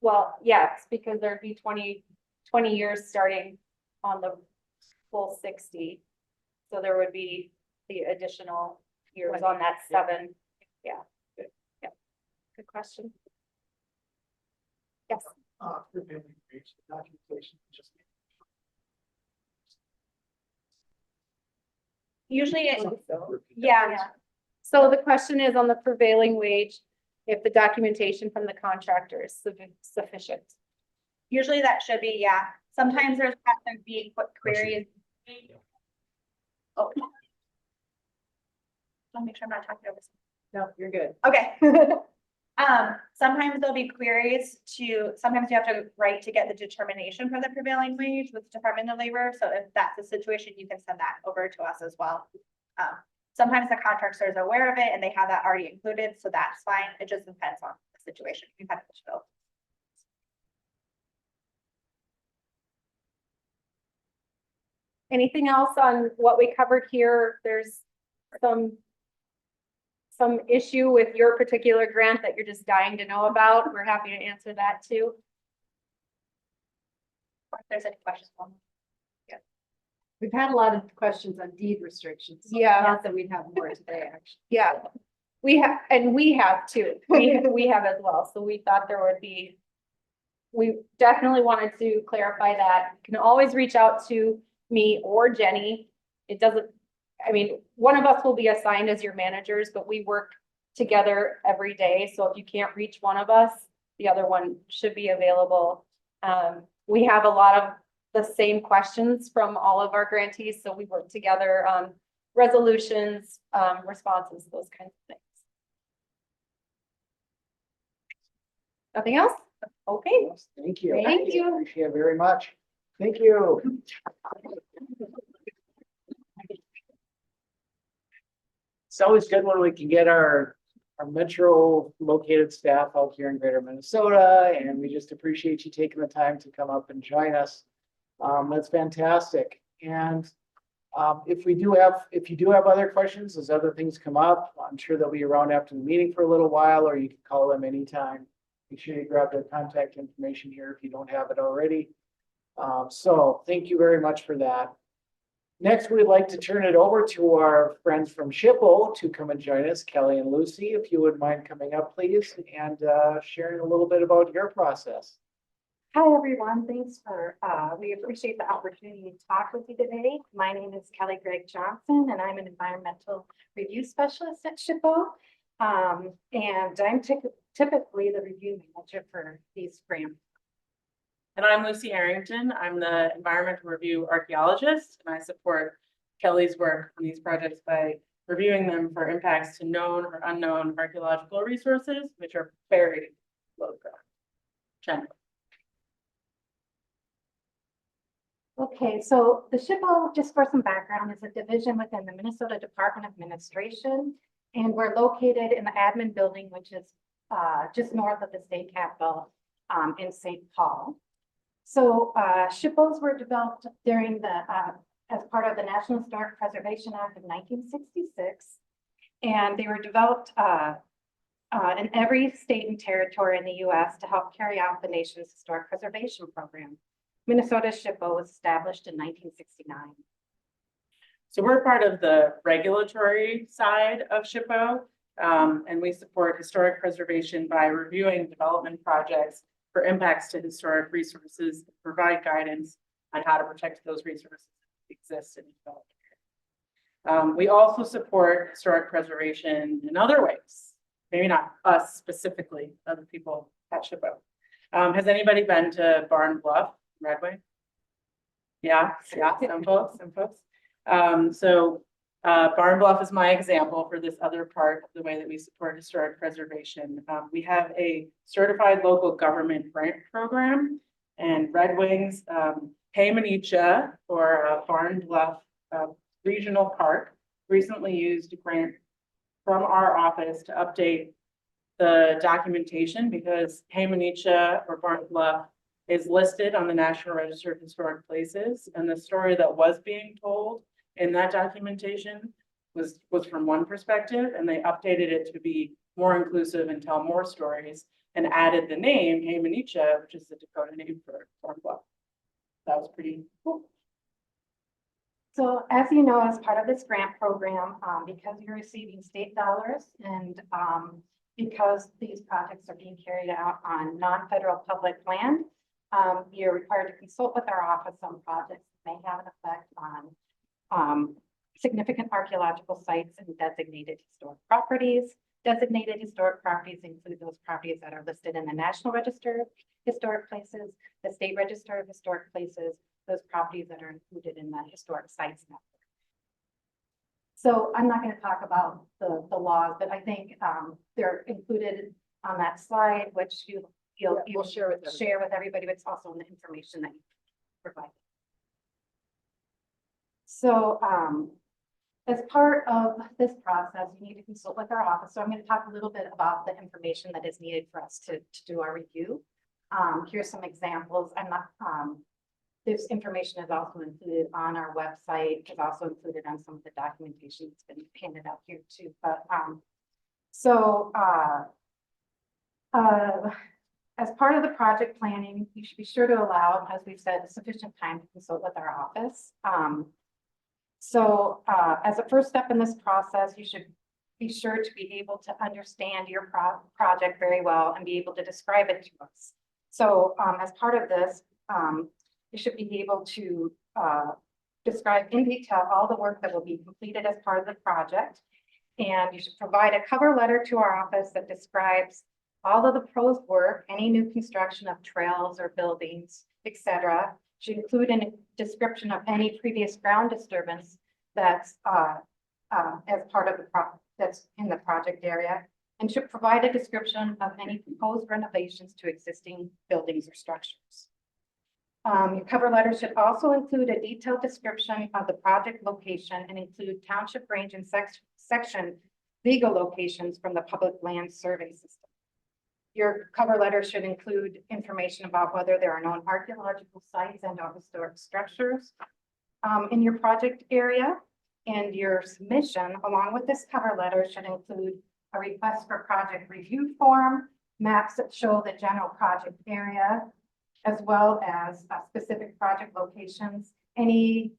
Well, yes, because there'd be 20 years starting on the full 60. So there would be the additional years on that 7. Yeah. Good. Yeah. Good question. Yes. Prevailing wage documentation, just. Usually, Repeat that. yeah. So the question is on the prevailing wage, if the documentation from the contractor is sufficient. Usually that should be, yeah. Sometimes there's have to be quick queries. Oh. I'll make sure I'm not talking over. No, you're good. Okay. Sometimes there'll be queries sometimes you have to write to get the determination for the prevailing wage with Department of Labor. So if that's the situation, you can send that over to us as well. Sometimes the contractor is aware of it and they have that already included, so that's fine. It just depends on the situation. We've had to fill. Anything else on what we covered here? There's some issue with your particular grant that you're just dying to know about. We're happy to answer that too. Or if there's any questions. We've had a lot of questions on deed restrictions. Yeah. Not that we'd have more today, actually. Yeah, we have too. We have as well. So we thought there would be, we definitely wanted to clarify that. You can always reach out to me or Jenny. It doesn't, I mean, one of us will be assigned as your managers, but we work together every day. So if you can't reach one of us, the other one should be available. We have a lot of the same questions from all of our grantees. So we work together on resolutions, responses, those kinds of things. Nothing else? Okay. Thank you. Thank you. Appreciate it very much. Thank you. It's always good when we can get our metro located staff out here in Greater Minnesota, and we just appreciate you taking the time to come up and join us. That's fantastic. And if you do have other questions, as other things come up, I'm sure they'll be around after the meeting for a little while, or you can call them anytime. Make sure you grab their contact information here if you don't have it already. So thank you very much for that. Next, we'd like to turn it over to our friends from SHPO to come and join us, Kelly and Lucy, if you would mind coming up, please, and sharing a little bit about your process. Hi, everyone. Thanks for, we appreciate the opportunity to talk with you today. My name is Kelly Gragg-Johnson, and I'm an environmental review specialist at SHPO. And I'm typically the review manager for these grants. And I'm Lucy Harrington. I'm the environmental review archaeologist, and I support Kelly's work on these projects by reviewing them for impacts to known or unknown archaeological resources, which are buried below the ground. Generally. Okay, so the SHPO, just for some background, is a division within the Minnesota Department of Administration. And we're located in the admin building, which is just north of the state capitol in St. Paul. So SHPOs were developed during the, as part of the National Historic Preservation Act of 1966. And they were developed in every state and territory in the US to help carry out the nation's historic preservation program. Minnesota's SHPO was established in 1969. So we're part of the regulatory side of SHPO, and we support historic preservation by reviewing development projects for impacts to historic resources, provide guidance on how to protect those resources that exist in development. We also support historic preservation in other ways, maybe not us specifically, other people at SHPO. Has anybody been to Barn Bluff, Redway? Yeah, some folks. Barn Bluff is my example for this other part of the way that we support historic preservation. We have a certified local government grant program, and Red Wings, Paymaneecha, or Barn Bluff Regional Park, recently used a grant from our office to update the documentation because Paymaneecha or Barn Bluff is listed on the National Register of Historic Places, and the story that was being told in that documentation was from one perspective, and they updated it to be more inclusive and tell more stories, and added the name Paymaneecha, which is the Dakota name for Barn Bluff. That was pretty cool. So as you know, as part of this grant program, because you're receiving state dollars and because these projects are being carried out on non-federal public land, you're required to consult with our office on projects that may have an effect on significant archaeological sites and designated historic properties. Designated historic properties include those properties that are listed in the National Register of Historic Places, the State Register of Historic Places, those properties that are included in the Historic Sites Network. So I'm not going to talk about the laws, but I think they're included on that slide, which you'll share with everybody, but it's also in the information that you provide. So as part of this process, you need to consult with our office. So I'm going to talk a little bit about the information that is needed for us to do our review. Here's some examples. This information is also included on our website. It's also included on some of the documentation that's been handed out here too. But as part of the project planning, you should be sure to allow, as we've said, sufficient time to consult with our office. As a first step in this process, you should be sure to be able to understand your project very well and be able to describe it to us. So as part of this, you should be able to describe in detail all the work that will be completed as part of the project. And you should provide a cover letter to our office that describes all of the proposed work, any new construction of trails or buildings, etc. Should include a description of any previous ground disturbance that's as part of the that's in the project area, and should provide a description of any proposed renovations to existing buildings or structures. Your cover letter should also include a detailed description of the project location and include township range and section legal locations from the public land survey system. Your cover letter should include information about whether there are known archaeological sites and or historic structures in your project area. And your submission, along with this cover letter, should include a request for project review form, maps that show the general project area, as well as specific project locations, any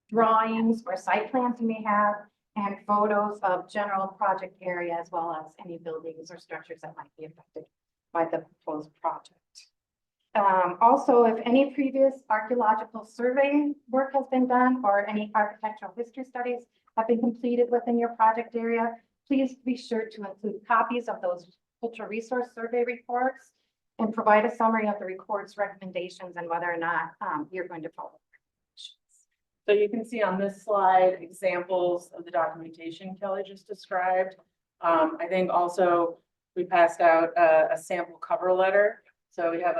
drawings or site plans you may have, and photos of general project area, as well as any buildings or structures that might be affected by the proposed project. Also, if any previous archaeological survey work has been done or any architectural history studies have been completed within your project area, please be sure to include copies of those cultural resource survey reports and provide a summary of the report's recommendations and whether or not you're going to follow. So you can see on this slide examples of the documentation Kelly just described. I think also we passed out a sample cover letter. So we have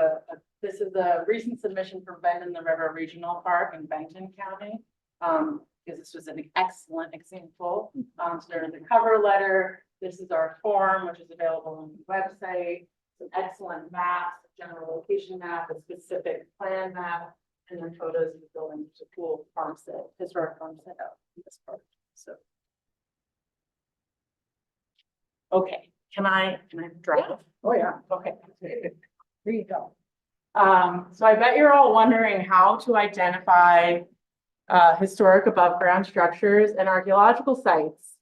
this is a recent submission from Bend in the River Regional Park in Benton County. Because this was an excellent example. So there's a cover letter. This is our form, which is available on the website. Some excellent maps, a general location map, a specific plan map, and then photos of the building. It's a cool farm set, historic farm set out in this part. So, okay, Can I drive? Oh, yeah. Okay. There you go. So I bet you're all wondering how to identify historic above ground structures and archaeological sites.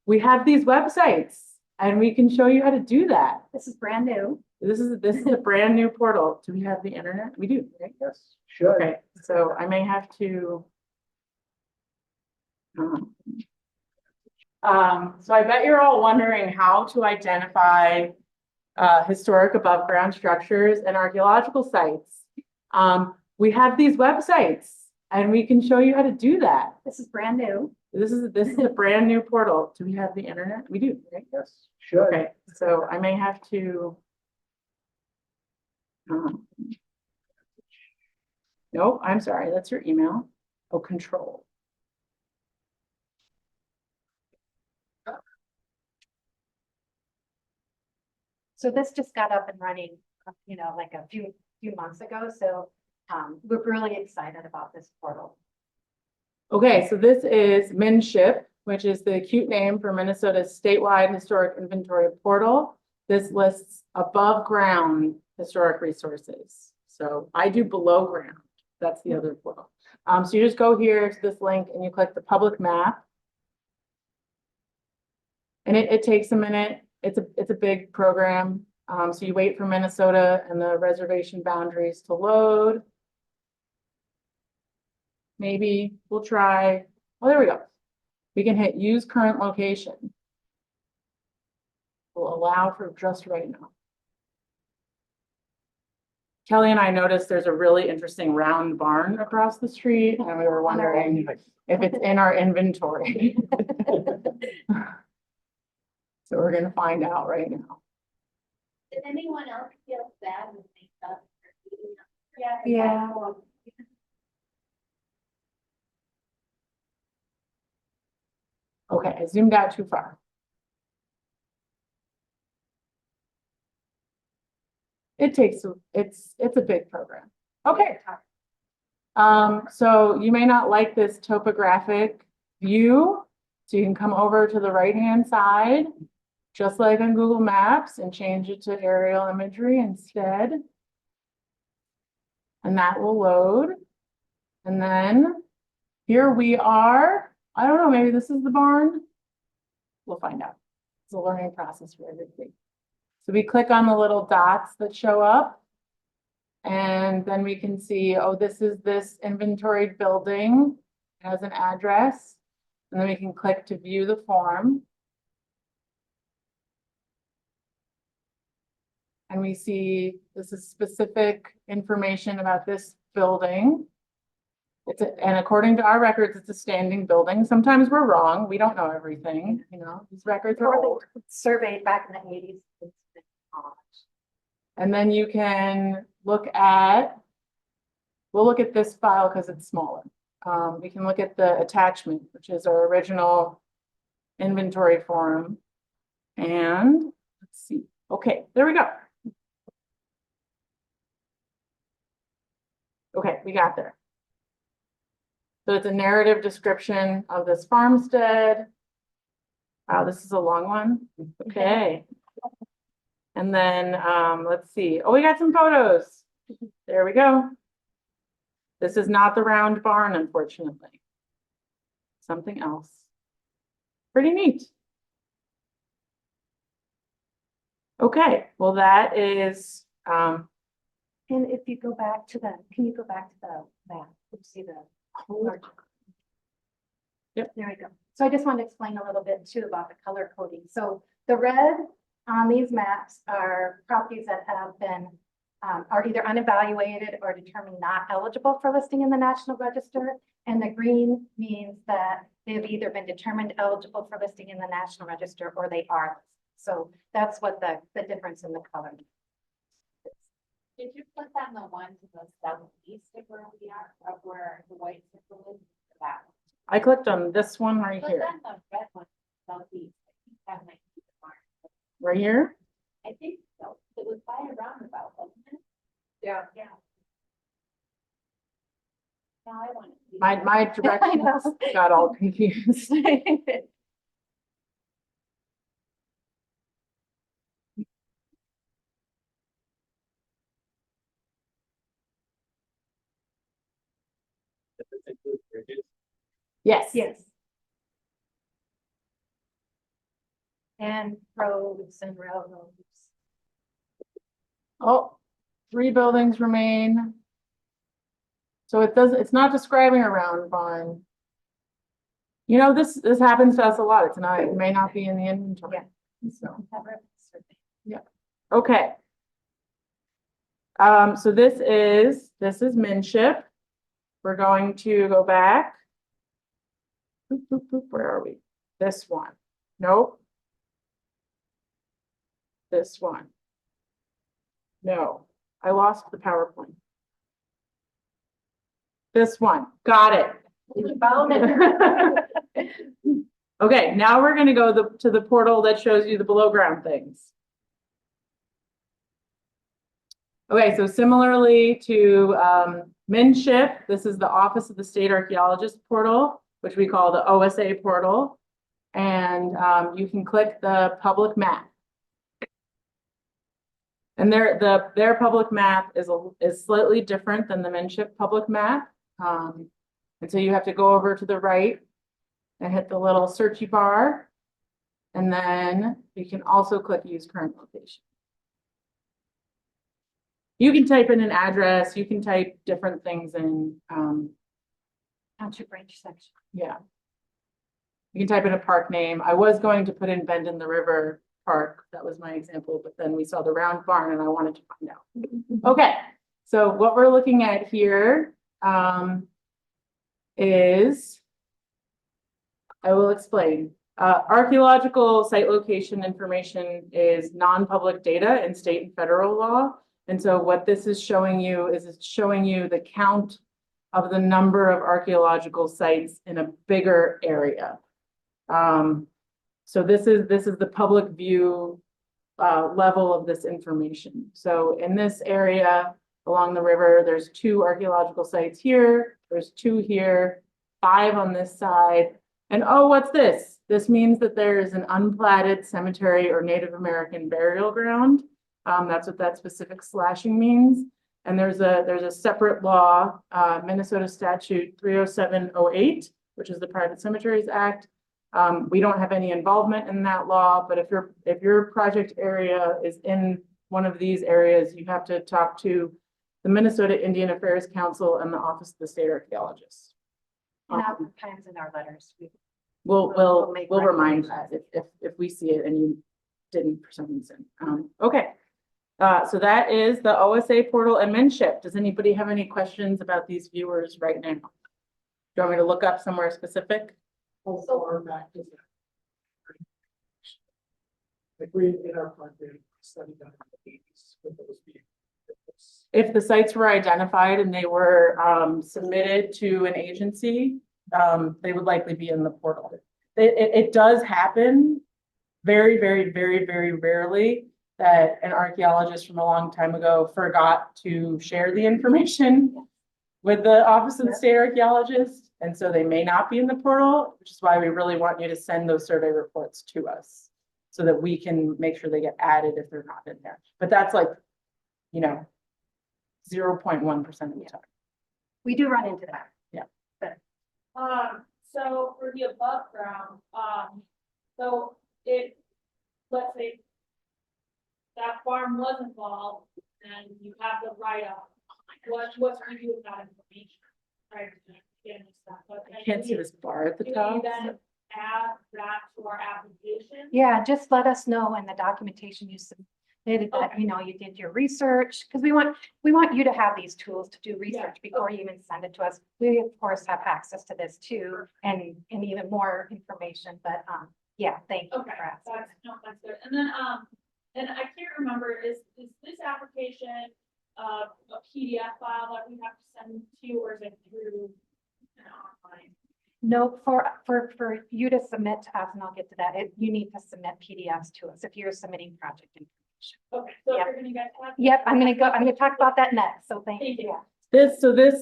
We have these websites and we can show you how to do that. This is brand new. This is a brand new portal. Do we have the internet? We do, right? Yes, should. Okay, so I may have to. So I bet you're all wondering how to identify historic above ground structures and archaeological sites. We have these websites and we can show you how to do that. This is brand new. This is a brand new portal. Do we have the internet? We do, right? Yes, should. Okay, so I may have to. Nope, I'm sorry, that's your email. Oh, control. So this just got up and running, like a few months ago. So we're really excited about this portal. Okay, so this is MinShip, which is the cute name for Minnesota's statewide historic inventory portal. This lists above ground historic resources. So I do below ground. That's the other portal. So you just go here to this link and you click the public map. And it takes a minute. It's a big program. So you wait for Minnesota and the reservation boundaries to load. Maybe we'll try. Oh, there we go. We can hit use current location. We'll allow for just right now. Kelly and I noticed there's a really interesting round barn across the street, and we were wondering if it's in our inventory. So we're gonna find out right now. Did anyone else feel sad when they thought? Yeah. Okay, I zoomed out too far. It's a big program. Okay. So you may not like this topographic view. So you can come over to the right-hand side, just like on Google Maps, and change it to aerial imagery instead. And that will load. And then here we are. I don't know, maybe this is the barn. We'll find out. It's a learning process for everything. So we click on the little dots that show up. And then we can see, oh, this is this inventoried building. It has an address. And then we can click to view the form. And we see this is specific information about this building. And according to our records, it's a standing building. Sometimes we're wrong. We don't know everything, these records are old. Surveyed back in the 80s. And then you can look at, we'll look at this file because it's smaller. We can look at the attachment, which is our original inventory form. And let's see. Okay, there we go. Okay, we got there. So it's a narrative description of this farmstead. Wow, this is a long one. Okay. And then let's see. Oh, we got some photos. There we go. This is not the round barn, unfortunately. Something else. Pretty neat. Okay, well, that is. And if you go back to can you go back to the map? See the. Yep. There we go. So I just want to explain a little bit too about the color coding. So the red on these maps are properties that have been are either unevaluated or determined not eligible for listing in the National Register. And the green means that they've either been determined eligible for listing in the National Register or they are. So that's what the difference in the color is. Did you click on the one to the southeast of where we are, of where the white circle is? That one. I clicked on this one right Click here. on the red one, southeast. I think that might be the barn. Right here? I think so. It was by a roundabout, wasn't it? Yeah. Yeah. Now I want to. see My that. directions got all confused. Yes. Yes. And roads and railroads. Oh, 3 buildings remain. So it's not describing a round barn. You know, this happens to us a lot. It may not be in the inventory. So, yeah. Okay. So this is Minship. We're going to go back. Boop, boop, boop. Where are we? This one. Nope. This one. No, I lost the PowerPoint. This one. Got it. You found it. Okay, now we're gonna go to the portal that shows you the below ground things. Okay, so similarly to Minship, this is the Office of the State Archaeologist portal, which we call the OSA portal. And you can click the public map. And their public map is slightly different than the Minship public map. And so you have to go over to the right and hit the little searchy bar. And then you can also click use current location. You can type in an address, you can type different things in. Township branch section. Yeah. You can type in a park name. I was going to put in Bend in the River Park. That was my example, but then we saw the round barn and I wanted to find out. Okay, so what we're looking at here is, I will explain. Archaeological site location information is non-public data in state and federal law. And so what this is showing you is it's showing you the count of the number of archaeological sites in a bigger area. So this is the public view level of this information. So in this area along the river, there's 2 archaeological sites here, there's 2 here, 5 on this side. And oh, what's this? This means that there is an unplatted cemetery or Native American burial ground. That's what that specific slashing means. And there's a separate law, Minnesota Statute 30708, which is the Private Cemeteries Act. We don't have any involvement in that law, but if your project area is in one of these areas, you have to talk to the Minnesota Indian Affairs Council and the Office of the State Archaeologist. And oftentimes in our letters, We'll make remind that if we see it and you didn't for some reason. Okay. So that is the OSA portal and Minship. Does anybody have any questions about these viewers right now? Do you want me to look up somewhere specific? Like we in our project studied down in the 80s with those vehicles. If the sites were identified and they were submitted to an agency, they would likely be in the portal. It does happen very, very, very, very rarely that an archaeologist from a long time ago forgot to share the information with the Office of the State Archaeologist. And so they may not be in the portal, which is why we really want you to send those survey reports to us so that we can make sure they get added if they're not in there. But that's like, 0.1% of the time. we do run into that. So for the above ground, so if, let's say that farm was involved and you have the write-up, what's we do with that information? Right. I can't see this bar at the Do top. you then add that to our application? Yeah, just let us know in the documentation you submitted that, you did your research, because we want you to have these tools to do research before you even send it to us. We of course have access to this too, and even more information, but yeah, thank you for Okay, asking. that's good. And then, and I can't remember, is this application a PDF file that we have to send to you, or is it through an online? No, for you to submit to us, and I'll get to that, you need to submit PDFs to us if you're submitting project information. Okay, so Yep. you're gonna get that? Yep, I'm gonna talk about that next, so thank Thank you. you.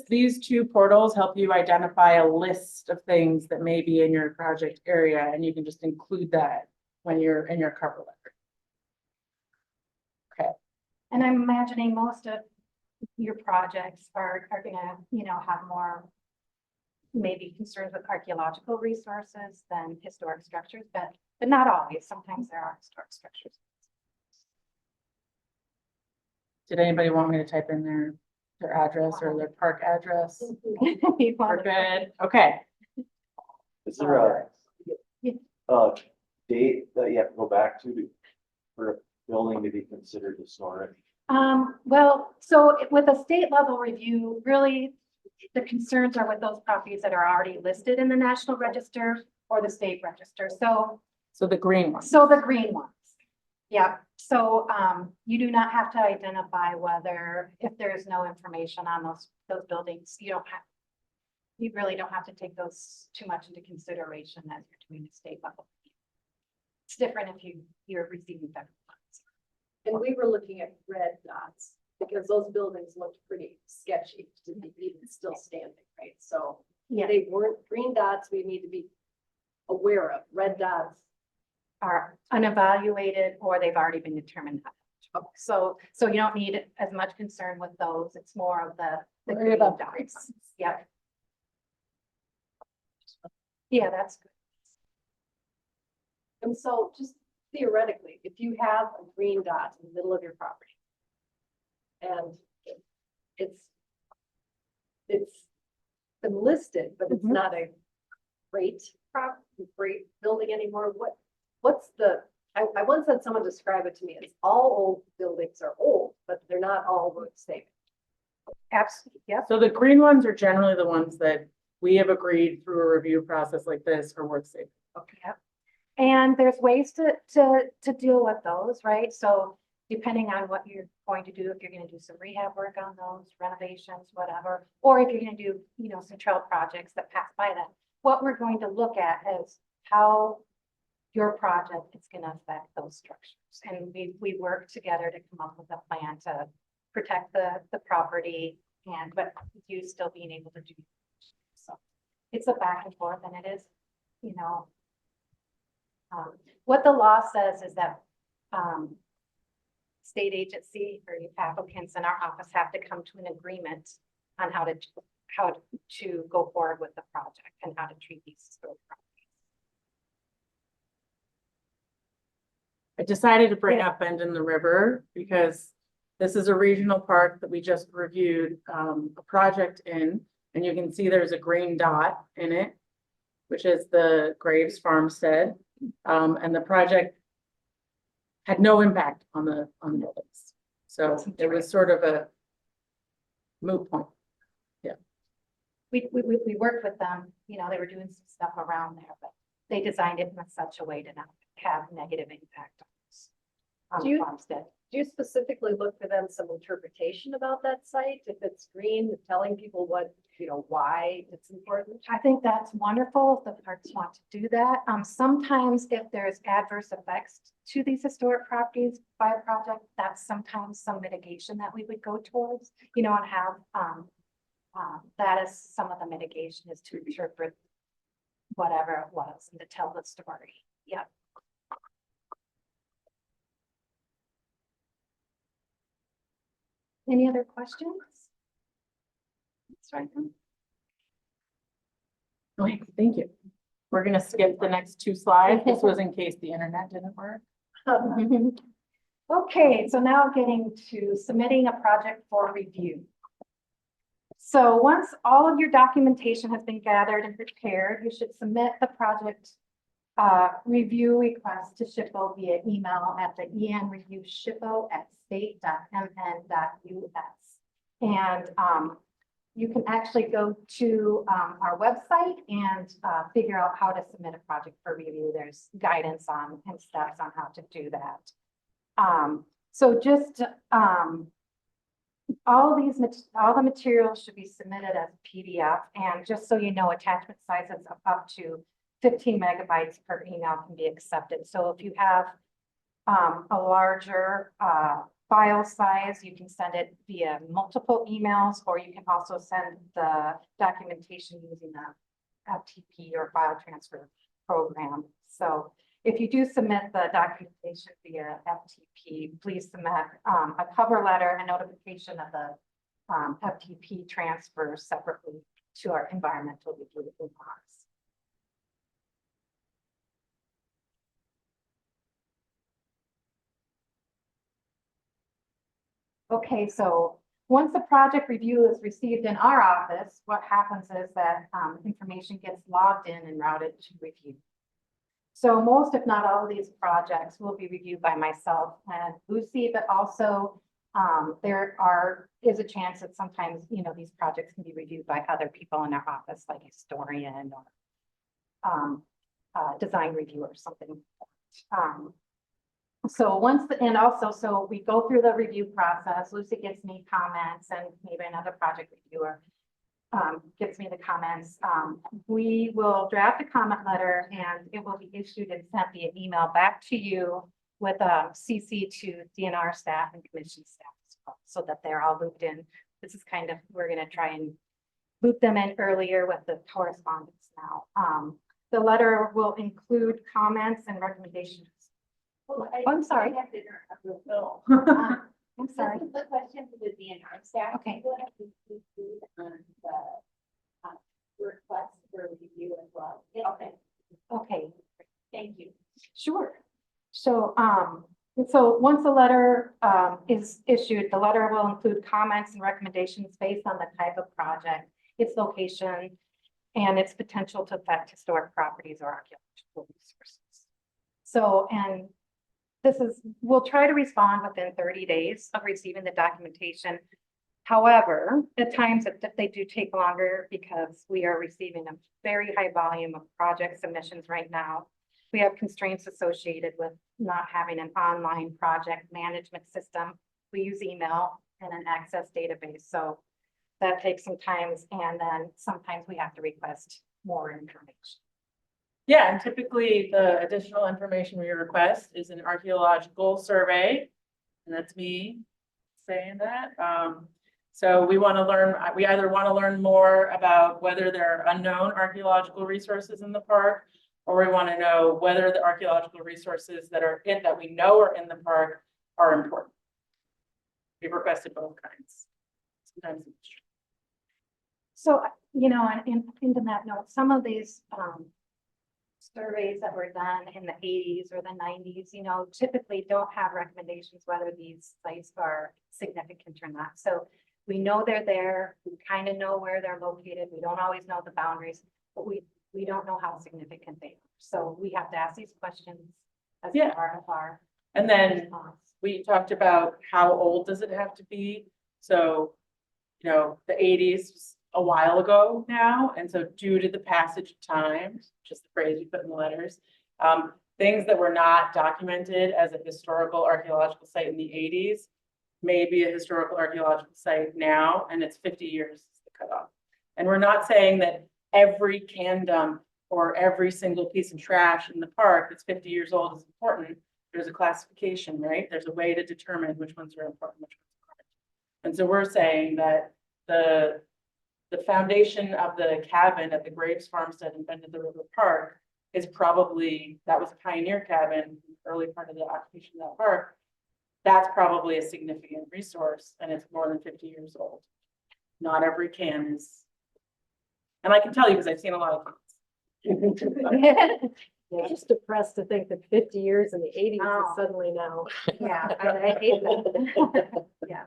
These 2 portals help you identify a list of things that may be in your project area, and you can just include that when you're in your cover letter. Okay. And I'm imagining most of your projects are gonna, have more maybe concerns with archaeological resources than historic structures, but not always. Sometimes there are historic structures. Did anybody want me to type in their address or their park address? You want We're to- good. Okay. Is there a date that you have to go back to for a building to be considered historic? Well, so with a state level review, really, the concerns are with those properties that are already listed in the National Register or the state register. So the green one. So the green ones. Yeah, so you do not have to identify whether, if there's no information on those buildings, you really don't have to take those too much into consideration as you're doing a state level. It's different if you're receiving federal funds. And we were looking at red dots because those buildings looked pretty sketchy to be even still standing, right? So Yeah, they weren't green dots we need to be aware of. Red dots. are unevaluated or they've already been determined. So you don't need as much concern with those. It's more of the Worry green about the dots. Yeah. Yeah, that's good. And so just theoretically, if you have a green dot in the middle of your property and it's been listed, but it's Mhm. not a great great building anymore, what's the, I once had someone describe it to me as all old buildings are old, but they're not all worth saving. Absolutely. Yep. So the green ones are generally the ones that we have agreed through a review process like this are worth saving. Okay. Yep. And there's ways to deal with those, right? So depending on what you're going to do, if you're going to do some rehab work on those, renovations, whatever, or if you're going to do, some trail projects that pass by that, what we're going to look at is how your project is going to affect those structures. And we work together to come up with a plan to protect the property but you still being able to do. So it's a back and forth and it is, what the law says is that, state agency or applicants in our office have to come to an agreement on how to go forward with the project and how to treat these historic properties. I decided to bring up Bend in the River because this is a regional park that we just reviewed a project in, and you can see there's a green dot in it, which is the Graves Farmstead. And the project had no impact on the buildings. So it was sort of a moot point. We worked with them, they were doing some stuff around there, but they designed it in such a way to not have negative impact on Do the you- farmstead. Do you specifically look for them some interpretation about that site? If it's green, telling people what, why it's important? I think that's wonderful if the parks want to do that. Sometimes if there's adverse effects to these historic properties by a project, that's sometimes some mitigation that we would go towards, and have, that is some of the mitigation is to interpret whatever it was and to tell the story. Yep. Any other questions? That's right. Okay, thank you. We're gonna skip the next two slides. This was in case the internet didn't work. Okay, so now getting to submitting a project for review. So once all of your documentation has been gathered and prepared, you should submit the project review request to SHPO via email at the enreviewshpo@state.mn.us. And you can actually go to our website and figure out how to submit a project for review. There's guidance on and steps on how to do that. So just all the materials should be submitted as PDF, and just so you know, attachment sizes of up to 15 megabytes per email can be accepted. So if you have a larger file size, you can send it via multiple emails, or you can also send the documentation using the FTP or file transfer program. So if you do submit the documentation via FTP, please submit a cover letter and notification of the FTP transfer separately to our environmental review reports. Okay, so once the project review is received in our office, what happens is that information gets logged in and routed to review. So most, if not all of these projects will be reviewed by myself and Lucy, but also is a chance that sometimes, these projects can be reviewed by other people in our office, like historian or design review or something. So we go through the review process. Lucy gives me comments and maybe another project reviewer gives me the comments. We will draft a comment letter and it will be issued and sent via email back to you with a CC to DNR staff and commission staff as well, so that they're all looped in. This is kind of, we're going to try and loop them in earlier with the correspondence now. The letter will include comments and recommendations. I'm sorry. I'm sorry. This is the question for the DNR staff. Okay. What have you included on the request for review as well? Okay. Okay. Thank you. Sure. So, once the letter is issued, the letter will include comments and recommendations based on the type of project, its location, and its potential to affect historic properties or archaeological resources. So, and we'll try to respond within 30 days of receiving the documentation. However, at times they do take longer because we are receiving a very high volume of project submissions right now. We have constraints associated with not having an online project management system. We use email and an access database. So that takes some time, and then sometimes we have to request more information. Yeah, and typically the additional information we request is an archaeological survey, and that's me saying that. So we want to learn, we either want to learn more about whether there are unknown archaeological resources in the park, or we want to know whether the archaeological resources that we know are in the park are important. We've requested both kinds. Sometimes it's true. So, and into that note, some of these surveys that were done in the 80s or the 90s, typically don't have recommendations whether these sites are significant or not. So we know they're there. We kind of know where they're located. We don't always know the boundaries, but we don't know how significant they are. So we have to ask these questions as part of our And then response. we talked about how old does it have to be? So, the 80s was a while ago now. And so due to the passage of time, which is the phrase we put in the letters, things that were not documented as a historical archaeological site in the 80s may be a historical archaeological site now, and it's 50 years is the cutoff. And we're not saying that every can dump or every single piece of trash in the park that's 50 years old is important. There's a classification, right? There's a way to determine which ones are important, which ones aren't. And so we're saying that the foundation of the cabin at the Graves Farmstead in Bend of the River Park is probably, that was a pioneer cabin, early part of the occupation of that park. That's probably a significant resource, and it's more than 50 years old. Not every can is, and I can tell you because I've seen a lot of cans. I'm just depressed to think that 50 years in the 80s Oh. is suddenly now. Yeah, I hate that. Yeah.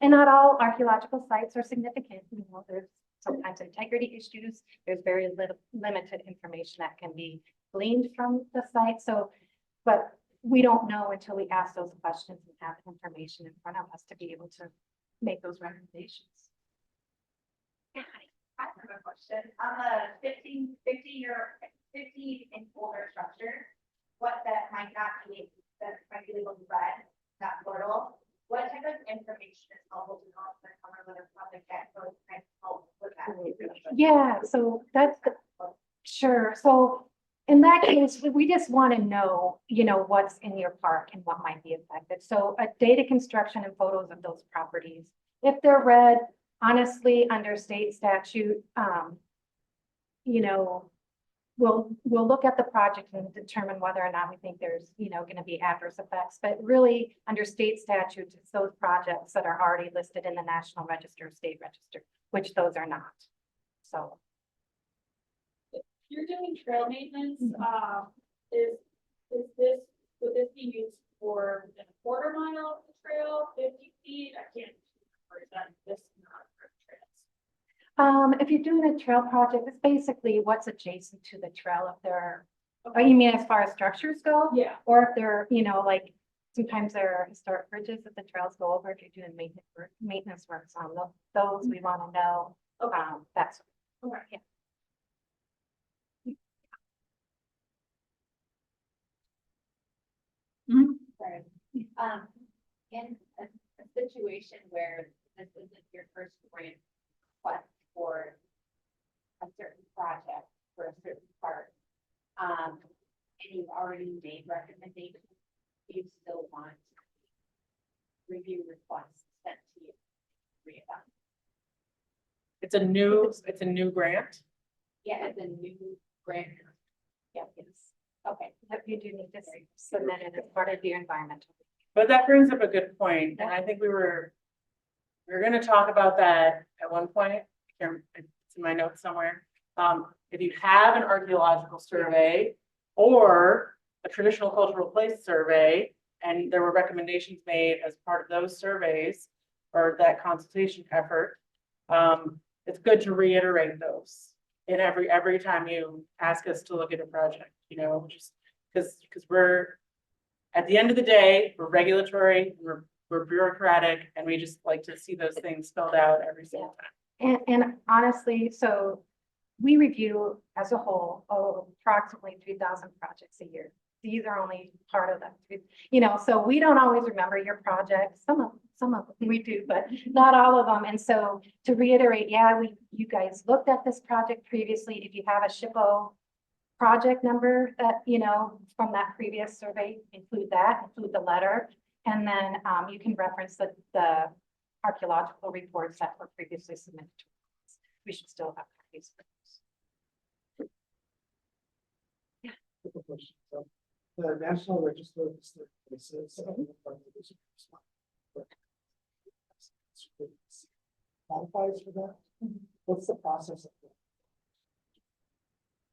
And not all archaeological sites are significant. There's sometimes integrity issues. There's very limited information that can be gleaned from the site. So, but we don't know until we ask those questions and have information in front of us to be able to make those recommendations. I have a question. On the 50 and older structure, what that might not be, that might be able to read that portal, what type of information is helpful to know the cover letter project that goes and help with that information? Yeah, so that's sure. So in that case, we just want to know, what's in your park and what might be affected. So a data construction and photos of those properties, if they're read, honestly, under state statute, we'll look at the project and determine whether or not we think there's, going to be adverse effects. But really, under state statutes, it's those projects that are already listed in the National Register, State Register, which those are not. So You're doing trail maintenance, is this, would this be used for a quarter mile of the trail, 50 feet? I can't remember that this not for trails. if you're doing a trail project, it's basically what's adjacent to the trail. If there, oh, you mean as far as structures go? Yeah, Or if they're, like, sometimes there are historic bridges that the trails go over if you're doing maintenance works on those, we want to know. okay, That's, okay. yeah. Sorry. In a situation where this isn't your first grant request for a certain project, for a certain part, and you've already made recommendations, you still want review requests sent to you. Reevaluate. It's a new grant. Yeah, it's a new grant. Yeah, it's, okay. If you do need to submit it as part of your environmental. But that brings up a good point, and I think we were gonna talk about that at one point. I can't- It's in my notes somewhere. If you have an archaeological survey or a traditional cultural place survey, and there were recommendations made as part of those surveys or that consultation effort, it's good to reiterate those in every time you ask us to look at a project, just because we're, at the end of the day, we're regulatory, we're bureaucratic, and we just like to see those things spelled out every single time. And honestly, so we review as a whole, approximately 3,000 projects a year. These are only part of them, so we don't always remember your projects. Some of them we do, but not all of them. And so to reiterate, yeah, you guys looked at this project previously. If you have a SHPO project number that, from that previous survey, include the letter. And then you can reference the archaeological reports that were previously submitted to us. We should still have copies. The National Register of Historic Places. Qualifies for that? What's the process of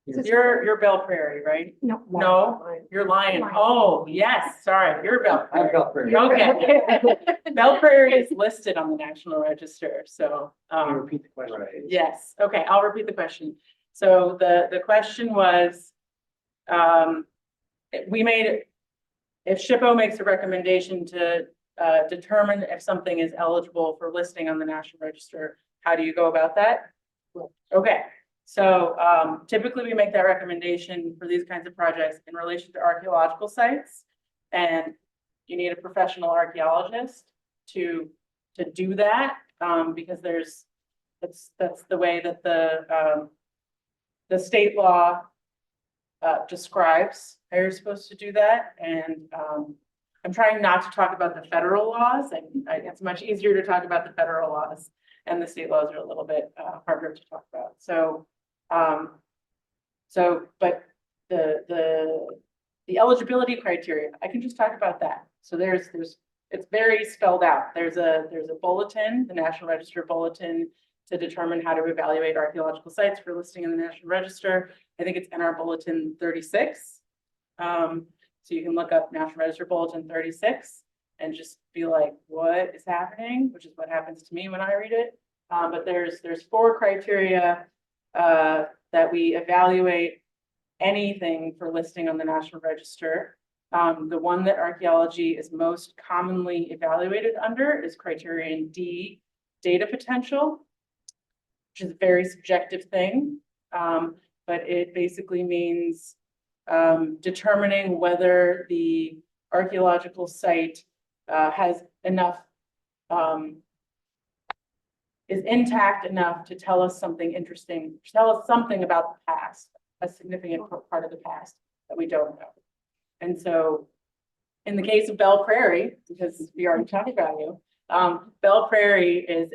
that? You're Belle Prairie, right? No. No, you're Lion. Lion. Oh, yes, sorry, you're Belle Prairie. I've got very. Okay. Belle Prairie is listed on the National Register, so, Can you repeat the question? yes, okay, I'll repeat the question. So the question was, if SHPO makes a recommendation to determine if something is eligible for listing on the National Register, how do you go about that? Okay, so typically we make that recommendation for these kinds of projects in relation to archaeological sites. And you need a professional archaeologist to do that, because that's the way that the state law describes how you're supposed to do that. And I'm trying not to talk about the federal laws, and it's much easier to talk about the federal laws, and the state laws are a little bit harder to talk about. But the eligibility criteria, I can just talk about that. So it's very spelled out. There's a bulletin, the National Register bulletin, to determine how to evaluate archaeological sites for listing in the National Register. I think it's NR Bulletin 36. So you can look up National Register Bulletin 36 and just be like, what is happening? Which is what happens to me when I read it. But there's 4 criteria that we evaluate anything for listing on the National Register. The one that archaeology is most commonly evaluated under is criterion D, data potential, which is a very subjective thing. But it basically means determining whether the archaeological site has enough, is intact enough to tell us something interesting, to tell us something about the past, a significant part of the past that we don't know. And so in the case of Belle Prairie, because we already talked about you, Belle Prairie is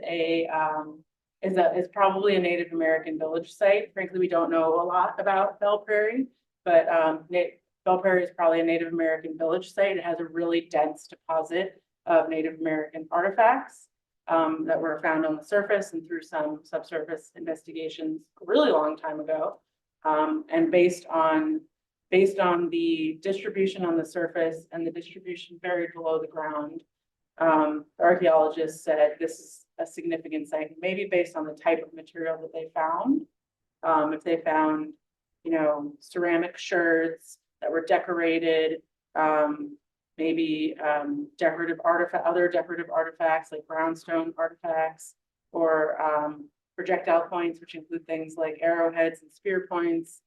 probably a Native American village site. Frankly, we don't know a lot about Belle Prairie, but Belle Prairie is probably a Native American village site. It has a really dense deposit of Native American artifacts. that were found on the surface and through some subsurface investigations a really long time ago. And based on the distribution on the surface and the distribution buried below the ground, the archaeologists said this is a significant site, maybe based on the type of material that they found. If they found, you know, ceramic sherds that were decorated, maybe decorative other decorative artifacts like brownstone artifacts, or projectile points, which include things like arrowheads and spear points,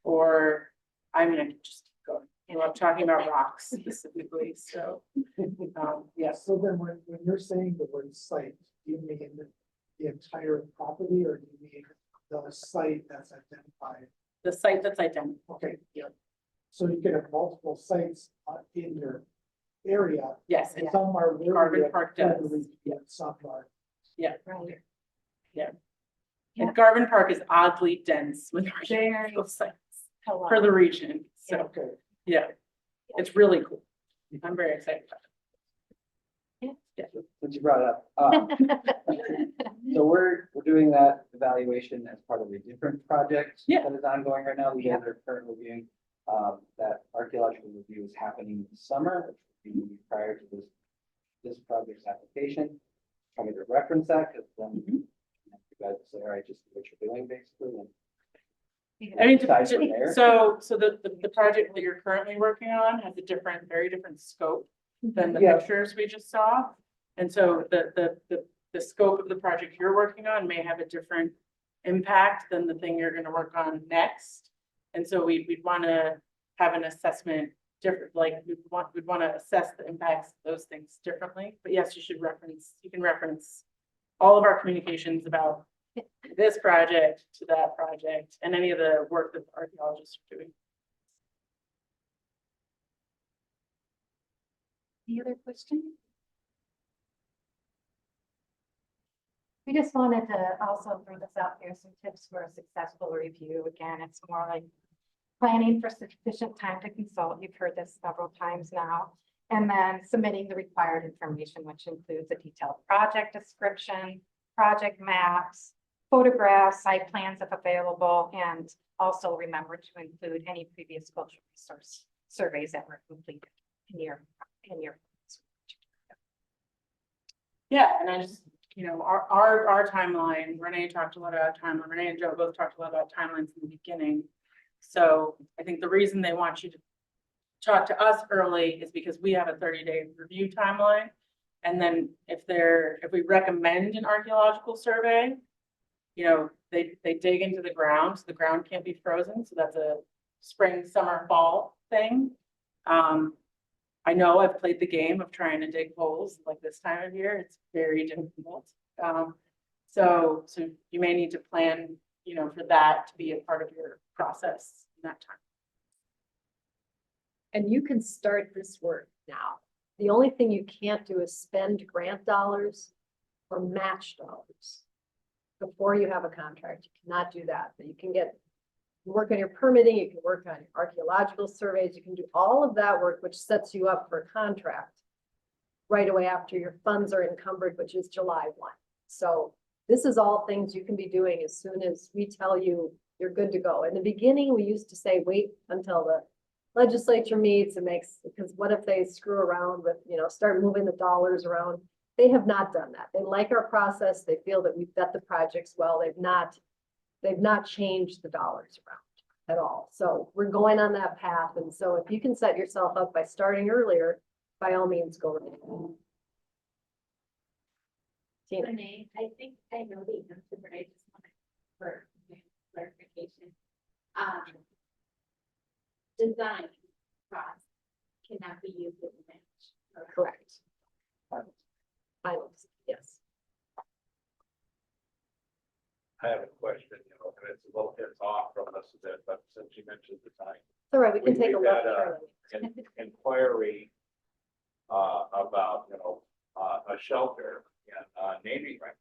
or I mean, I could just keep going. You know, I'm talking about rocks specifically. So, yes. So then when you're saying the word site, do you mean the entire property or do you mean the site that's identified? The site that's identified. Okay, yeah. So you can have multiple sites in your area. Yes, And and some are really. Garvin Park does. Yeah, some are. yeah. Right. Yeah. Yeah. And Garvin Park is oddly dense with Very. archaeological sites Hello. for the region. So, Okay. yeah, it's really cool. I'm very excited about Since you brought it up, so we're doing that evaluation as part of a different project Yeah. that is ongoing right now. You guys are currently reviewing, that archaeological review is happening this summer, which will be prior to this project's application. Trying to reference that, because then you guys will say, all right, just do what you're doing basically. And I mean, decide from there. so the project that you're currently working on has a very different scope than the Yeah. pictures we just saw. And so the scope of the project you're working on may have a different impact than the thing you're gonna work on next. And so we'd wanna have an assessment different, like we'd wanna assess the impacts of those things differently. But yes, you can reference all of our communications about this project to that project and any of the work that the archaeologists are doing. Any other questions? We just wanted to also throw this out there, some tips for a successful review. Again, it's more like planning for sufficient time to consult. You've heard this several times now. And then submitting the required information, which includes a detailed project description, project maps, photographs, site plans if available, and also remember to include any previous cultural resource surveys that were completed in your. Yeah, and I just, you know, our timeline, Renee talked a lot about timeline, Renee and Joe both talked a lot about timelines in the beginning. So I think the reason they want you to talk to us early is because we have a 30-day review timeline. And then if we recommend an archaeological survey, you know, they dig into the ground, so the ground can't be frozen. So that's a spring, summer, fall thing. I know I've played the game of trying to dig holes like this time of year. It's very difficult. So you may need to plan, you know, for that to be a part of your process in that time. And you can start this work now. The only thing you can't do is spend grant dollars or match dollars before you have a contract. You cannot do that, but you can work on your permitting, you can work on your archaeological surveys, you can do all of that work, which sets you up for a contract right away after your funds are encumbered, which is July 1. So this is all things you can be doing as soon as we tell you you're good to go. In the beginning, we used to say, wait until the legislature meets and because what if they screw around with, you know, start moving the dollars around? They have not done that. They like our process. They feel that we've vet the projects well. They've not changed the dollars around at all. So we're going on that path. And so if you can set yourself up by starting earlier, by all means, go ahead. Tina. Renee, I think I know the answer, but I just want for clarification. Design cost cannot be used as a match. Correct. Finals, yes. I have a question, you know, and it's a little bit off from us a bit, but since you mentioned design. It's all right, we can take a We've look. had an inquiry about, you know, a shelter and naming rights.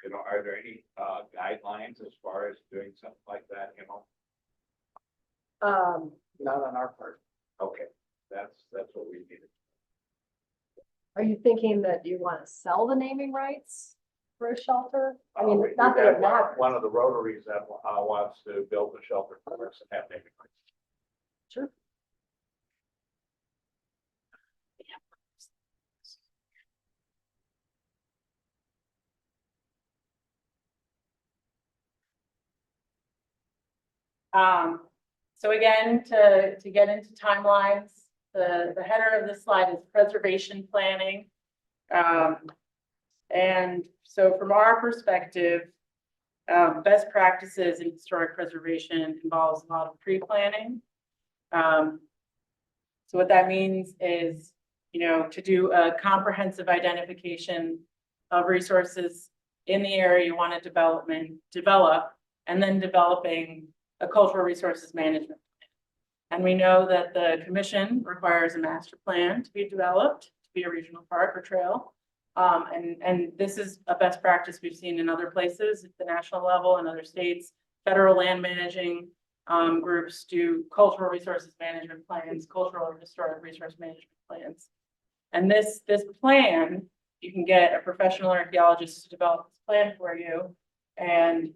You know, are there any guidelines as far as doing something like that, you know? Not on our part. Okay, that's what we needed. Are you thinking that you want to sell the naming rights for a shelter? I mean, We not that had it matters. one of the Rotaries that wants to build a shelter for us and have naming rights. Sure. So again, to get into timelines, the header of this slide is preservation planning. And so from our perspective, best practices in historic preservation involves a lot of pre-planning. So what that means is, to do a comprehensive identification of resources in the area you want to develop, and then developing a cultural resources management plan. And we know that the commission requires a master plan to be developed to be a regional park or trail. And this is a best practice we've seen in other places at the national level and other states. Federal land managing groups do cultural resources management plans, cultural or historic resource management plans. And this plan, you can get a professional archaeologist to develop this plan for you. And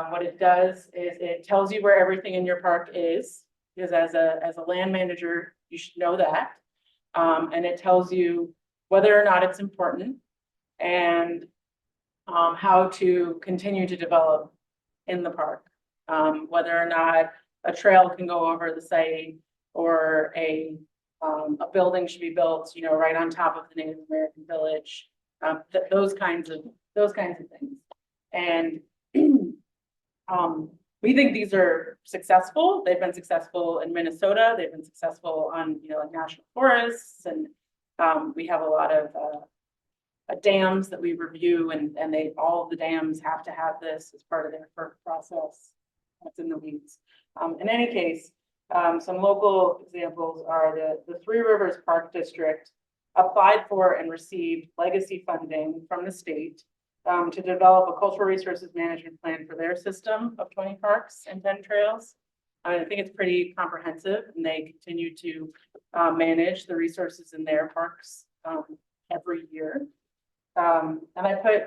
what it does is it tells you where everything in your park is, because as a land manager, you should know that. And it tells you whether or not it's important and how to continue to develop in the park. Whether or not a trail can go over the site or a building should be built, right on top of the Native American village. Those kinds of things. And we think these are successful. They've been successful in Minnesota. They've been successful on, like national forests, and we have a lot of dams that we review, and all of the dams have to have this as part of their process. That's in the weeds. In any case, some local examples are the Three Rivers Park District applied for and received legacy funding from the state to develop a cultural resources management plan for their system of 20 parks and 10 trails. I think it's pretty comprehensive, and they continue to manage the resources in their parks every year. And I put,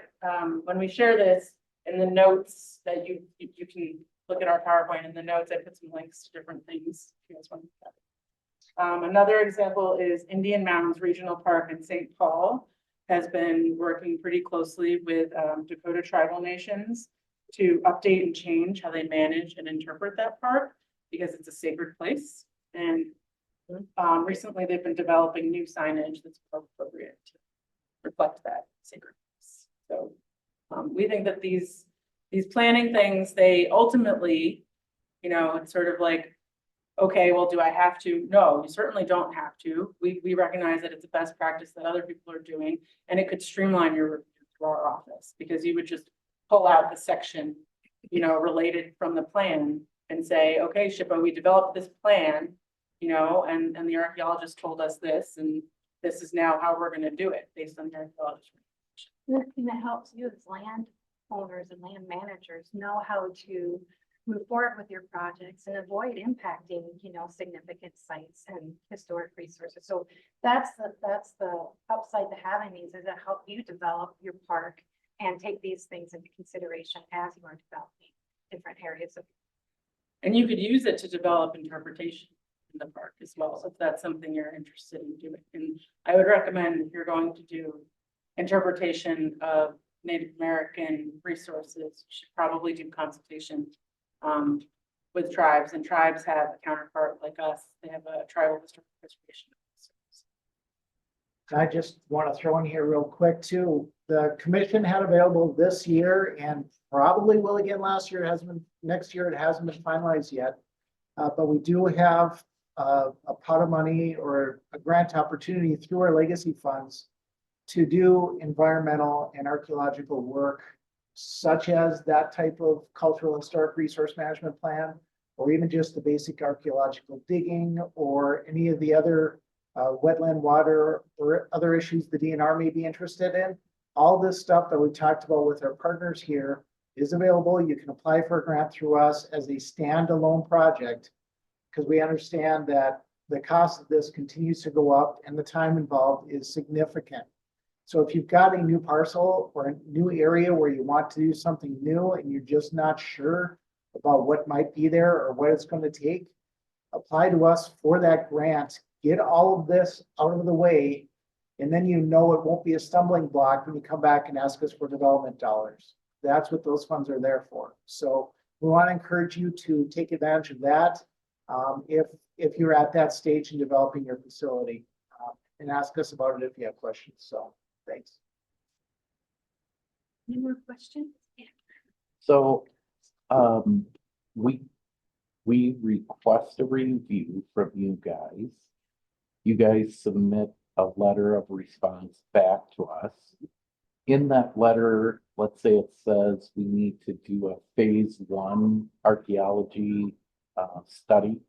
when we share this in the notes that you can look at our PowerPoint, in the notes, I put some links to different things. If you guys want to look at it. Another example is Indian Mountains Regional Park in St. Paul has been working pretty closely with Dakota tribal nations to update and change how they manage and interpret that park, because it's a sacred place. And recently they've been developing new signage that's appropriate to reflect that sacred place. So we think that these planning things, they ultimately, it's sort of like, okay, well, do I have to? No, you certainly don't have to. We recognize that it's a best practice that other people are doing, and it could streamline your review through our office, because you would just pull out the section, related from the plan and say, okay, SHPO, we developed this plan, and the archaeologist told us this, and this is now how we're going to do it based on the archaeologist. The thing that helps you as landowners and land managers know how to move forward with your projects and avoid impacting, significant sites and historic resources. So that's the upside to having these, is to help you develop your park and take these things into consideration as you are developing different areas of. And you could use it to develop interpretation in the park as well, if that's something you're interested in doing. And I would recommend, if you're going to do interpretation of Native American resources, you should probably do consultation with tribes, and tribes have a counterpart like us. They have a tribal historic preservation. I just want to throw in here real quick too. The commission had available this year, and probably will again next year. It hasn't been finalized yet. But we do have a pot of money or a grant opportunity through our legacy funds to do environmental and archaeological work, such as that type of cultural historic resource management plan, or even just the basic archaeological digging, or any of the other wetland water or other issues the DNR may be interested in. All this stuff that we talked about with our partners here is available. You can apply for a grant through us as a standalone project, because we understand that the cost of this continues to go up and the time involved is significant. So if you've got a new parcel or a new area where you want to do something new and you're just not sure about what might be there or what it's going to take, apply to us for that grant, get all of this out of the way, and then you know it won't be a stumbling block when you come back and ask us for development dollars. That's what those funds are there for. So we want to encourage you to take advantage of that if you're at that stage in developing your facility, and ask us about it if you have questions. So thanks. Any more questions? Yeah. So, we request a review from you guys. You guys submit a letter of response back to us. In that letter, let's say it says we need to do a phase 1 archaeology study.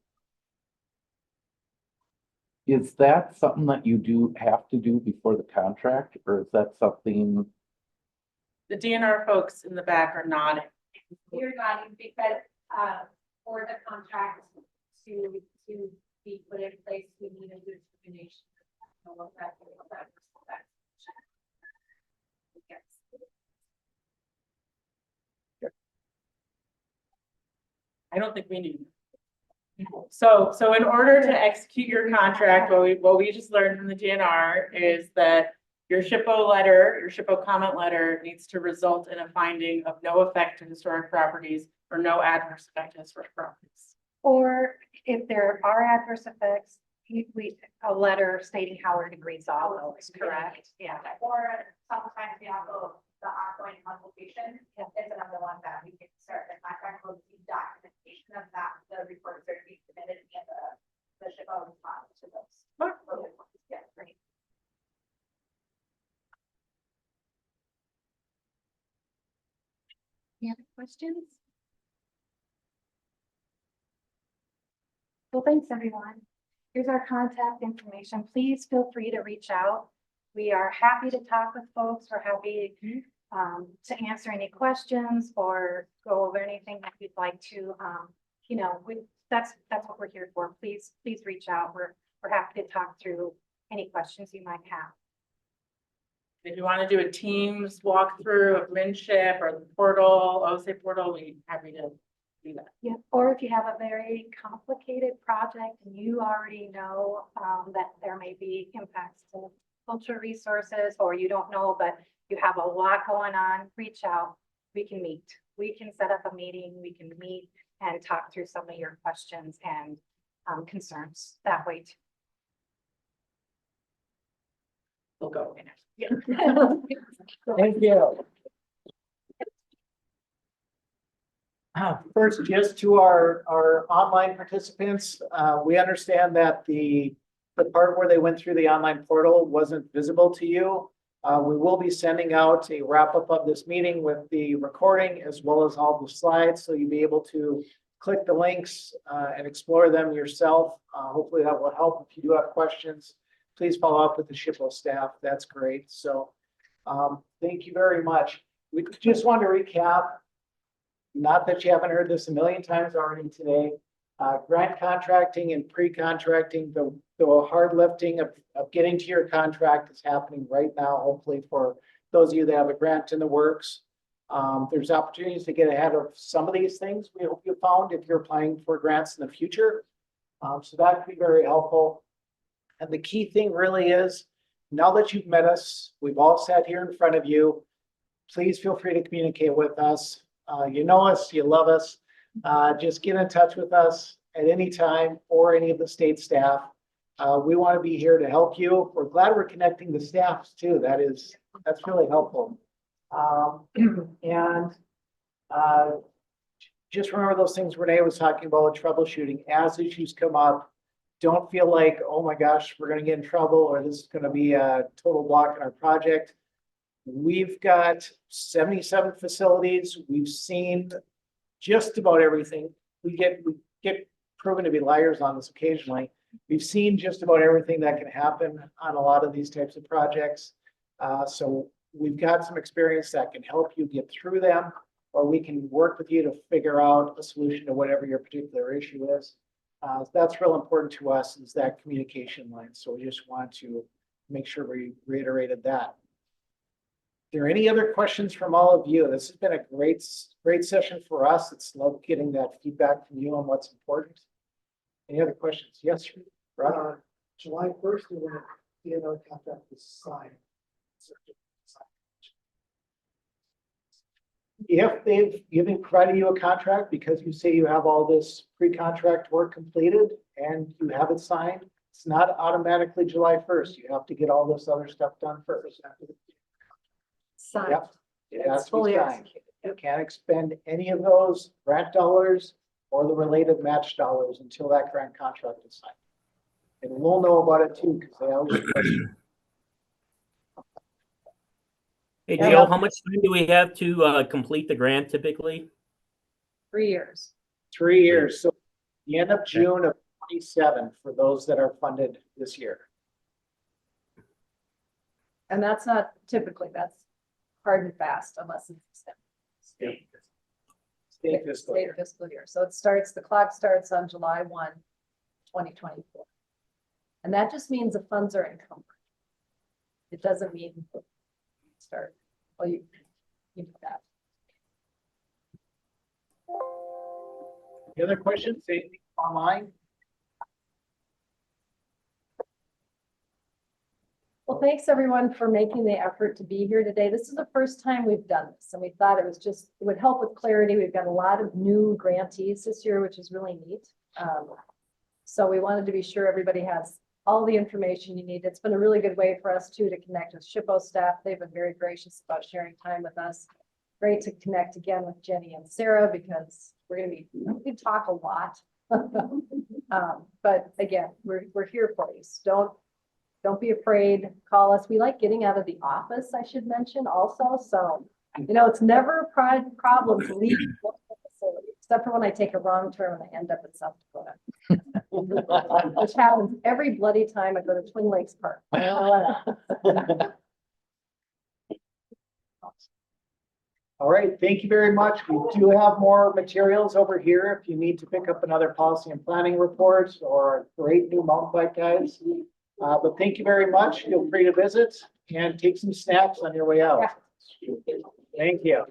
Is that something that you have to do before the contract, or is that something? The DNR folks in the back are nodding. You're nodding because, for the contract to be put in place, we need a determination. Of that. Yes. I don't think we need. So in order to execute your contract, what we just learned from the DNR is that your SHPO letter, your SHPO comment letter needs to result in a finding of no effect to historic properties or no adverse effect to historic properties. Or if there are adverse effects, a letter stating how we're going to resolve those, correct? Yeah. Or sometimes we also, the ongoing consultation is another one that we can start the contract with the documentation of that, the reports are being submitted and the SHPO response to those. Yeah, great. Any other questions? Well, thanks, everyone. Here's our contact information. Please feel free to reach out. We are happy to talk with folks. We're happy to answer any questions or go over anything that you'd like to. That's what we're here for. Please reach out. We're happy to talk through any questions you might have. If you want to do a Teams walkthrough of Minship or the portal, OSA portal, we're happy to do that. Yeah, or if you have a very complicated project and you already know that there may be impacts to cultural resources, or you don't know, but you have a lot going on, reach out. We can meet. We can set up a meeting. We can meet and talk through some of your questions and concerns that way too. We'll go in. Yeah. Thank you. First, just to our online participants, we understand that the part where they went through the online portal wasn't visible to you. We will be sending out a wrap up of this meeting with the recording as well as all the slides, so you'll be able to click the links and explore them yourself. Hopefully that will help. If you do have questions, please follow up with the SHPO staff. That's great. So thank you very much. We just want to recap. Not that you haven't heard this a million times already today. Grant contracting and pre-contracting, the hard lifting of getting to your contract is happening right now, hopefully for those of you that have a grant in the works. There's opportunities to get ahead of some of these things we hope you found if you're applying for grants in the future. So that could be very helpful. And the key thing really is, now that you've met us, we've all sat here in front of you, please feel free to communicate with us. You know us, you love us. Just get in touch with us at any time or any of the state staff. We want to be here to help you. We're glad we're connecting the staffs too. That's really helpful. Just remember those things Renee was talking about with troubleshooting. As issues come up, don't feel like, oh my gosh, we're going to get in trouble or this is going to be a total block in our project. We've got 77 facilities. We've seen just about everything. We get proven to be liars on this occasionally. We've seen just about everything that can happen on a lot of these types of projects. So we've got some experience that can help you get through them, or we can work with you to figure out a solution to whatever your particular issue is. That's real important to us is that communication line. So we just want to make sure we reiterated that. Are there any other questions from all of you? This has been a great session for us. It's love getting that feedback from you on what's important. Any other questions? Yes, Roger. July 1st, when the DNR contract was signed. If they've even provided you a contract because you say you have all this pre-contract work completed and you have it signed, it's not automatically July 1st. You have to get all this other stuff done first. Signed. Yep. It has It's to be fully signed. executed. You can't expend any of those grant dollars or the related match dollars until that grant contract is signed. And we'll know about it too, because they always question. Hey, Yeah. Joe, how much time do we have to complete the grant typically? 3 years. 3 years, so the end of June of 27 for those that are funded this year. And that's not typically, that's hard and fast unless it's extended. State fiscal year. State fiscal year. So it starts, the clock starts on July 1, 2024. And that just means the funds are encumbered. It doesn't mean start. Well, you know that. Any other questions? Anything online? Well, thanks everyone for making the effort to be here today. This is the first time we've done this and we thought it was just, it would help with clarity. We've got a lot of new grantees this year, which is really neat. So we wanted to be sure everybody has all the information you need. It's been a really good way for us too to connect with SHPO staff. They've been very gracious about sharing time with us. Great to connect again with Jenny and Sarah because we talk a lot. But again, we're here for you. So don't be afraid, call us. We like getting out of the office, I should mention also. So, it's never a problem to leave the facility, except for when I take a wrong turn and I end up in South Dakota. Which happens every bloody time I go to Twin Lakes Park. All right, thank you very much. We do have more materials over here if you need to pick up another policy and planning report or a great new mountain bike guides. But thank you very much. Feel free to visit and take some snaps on your way out. Thank you.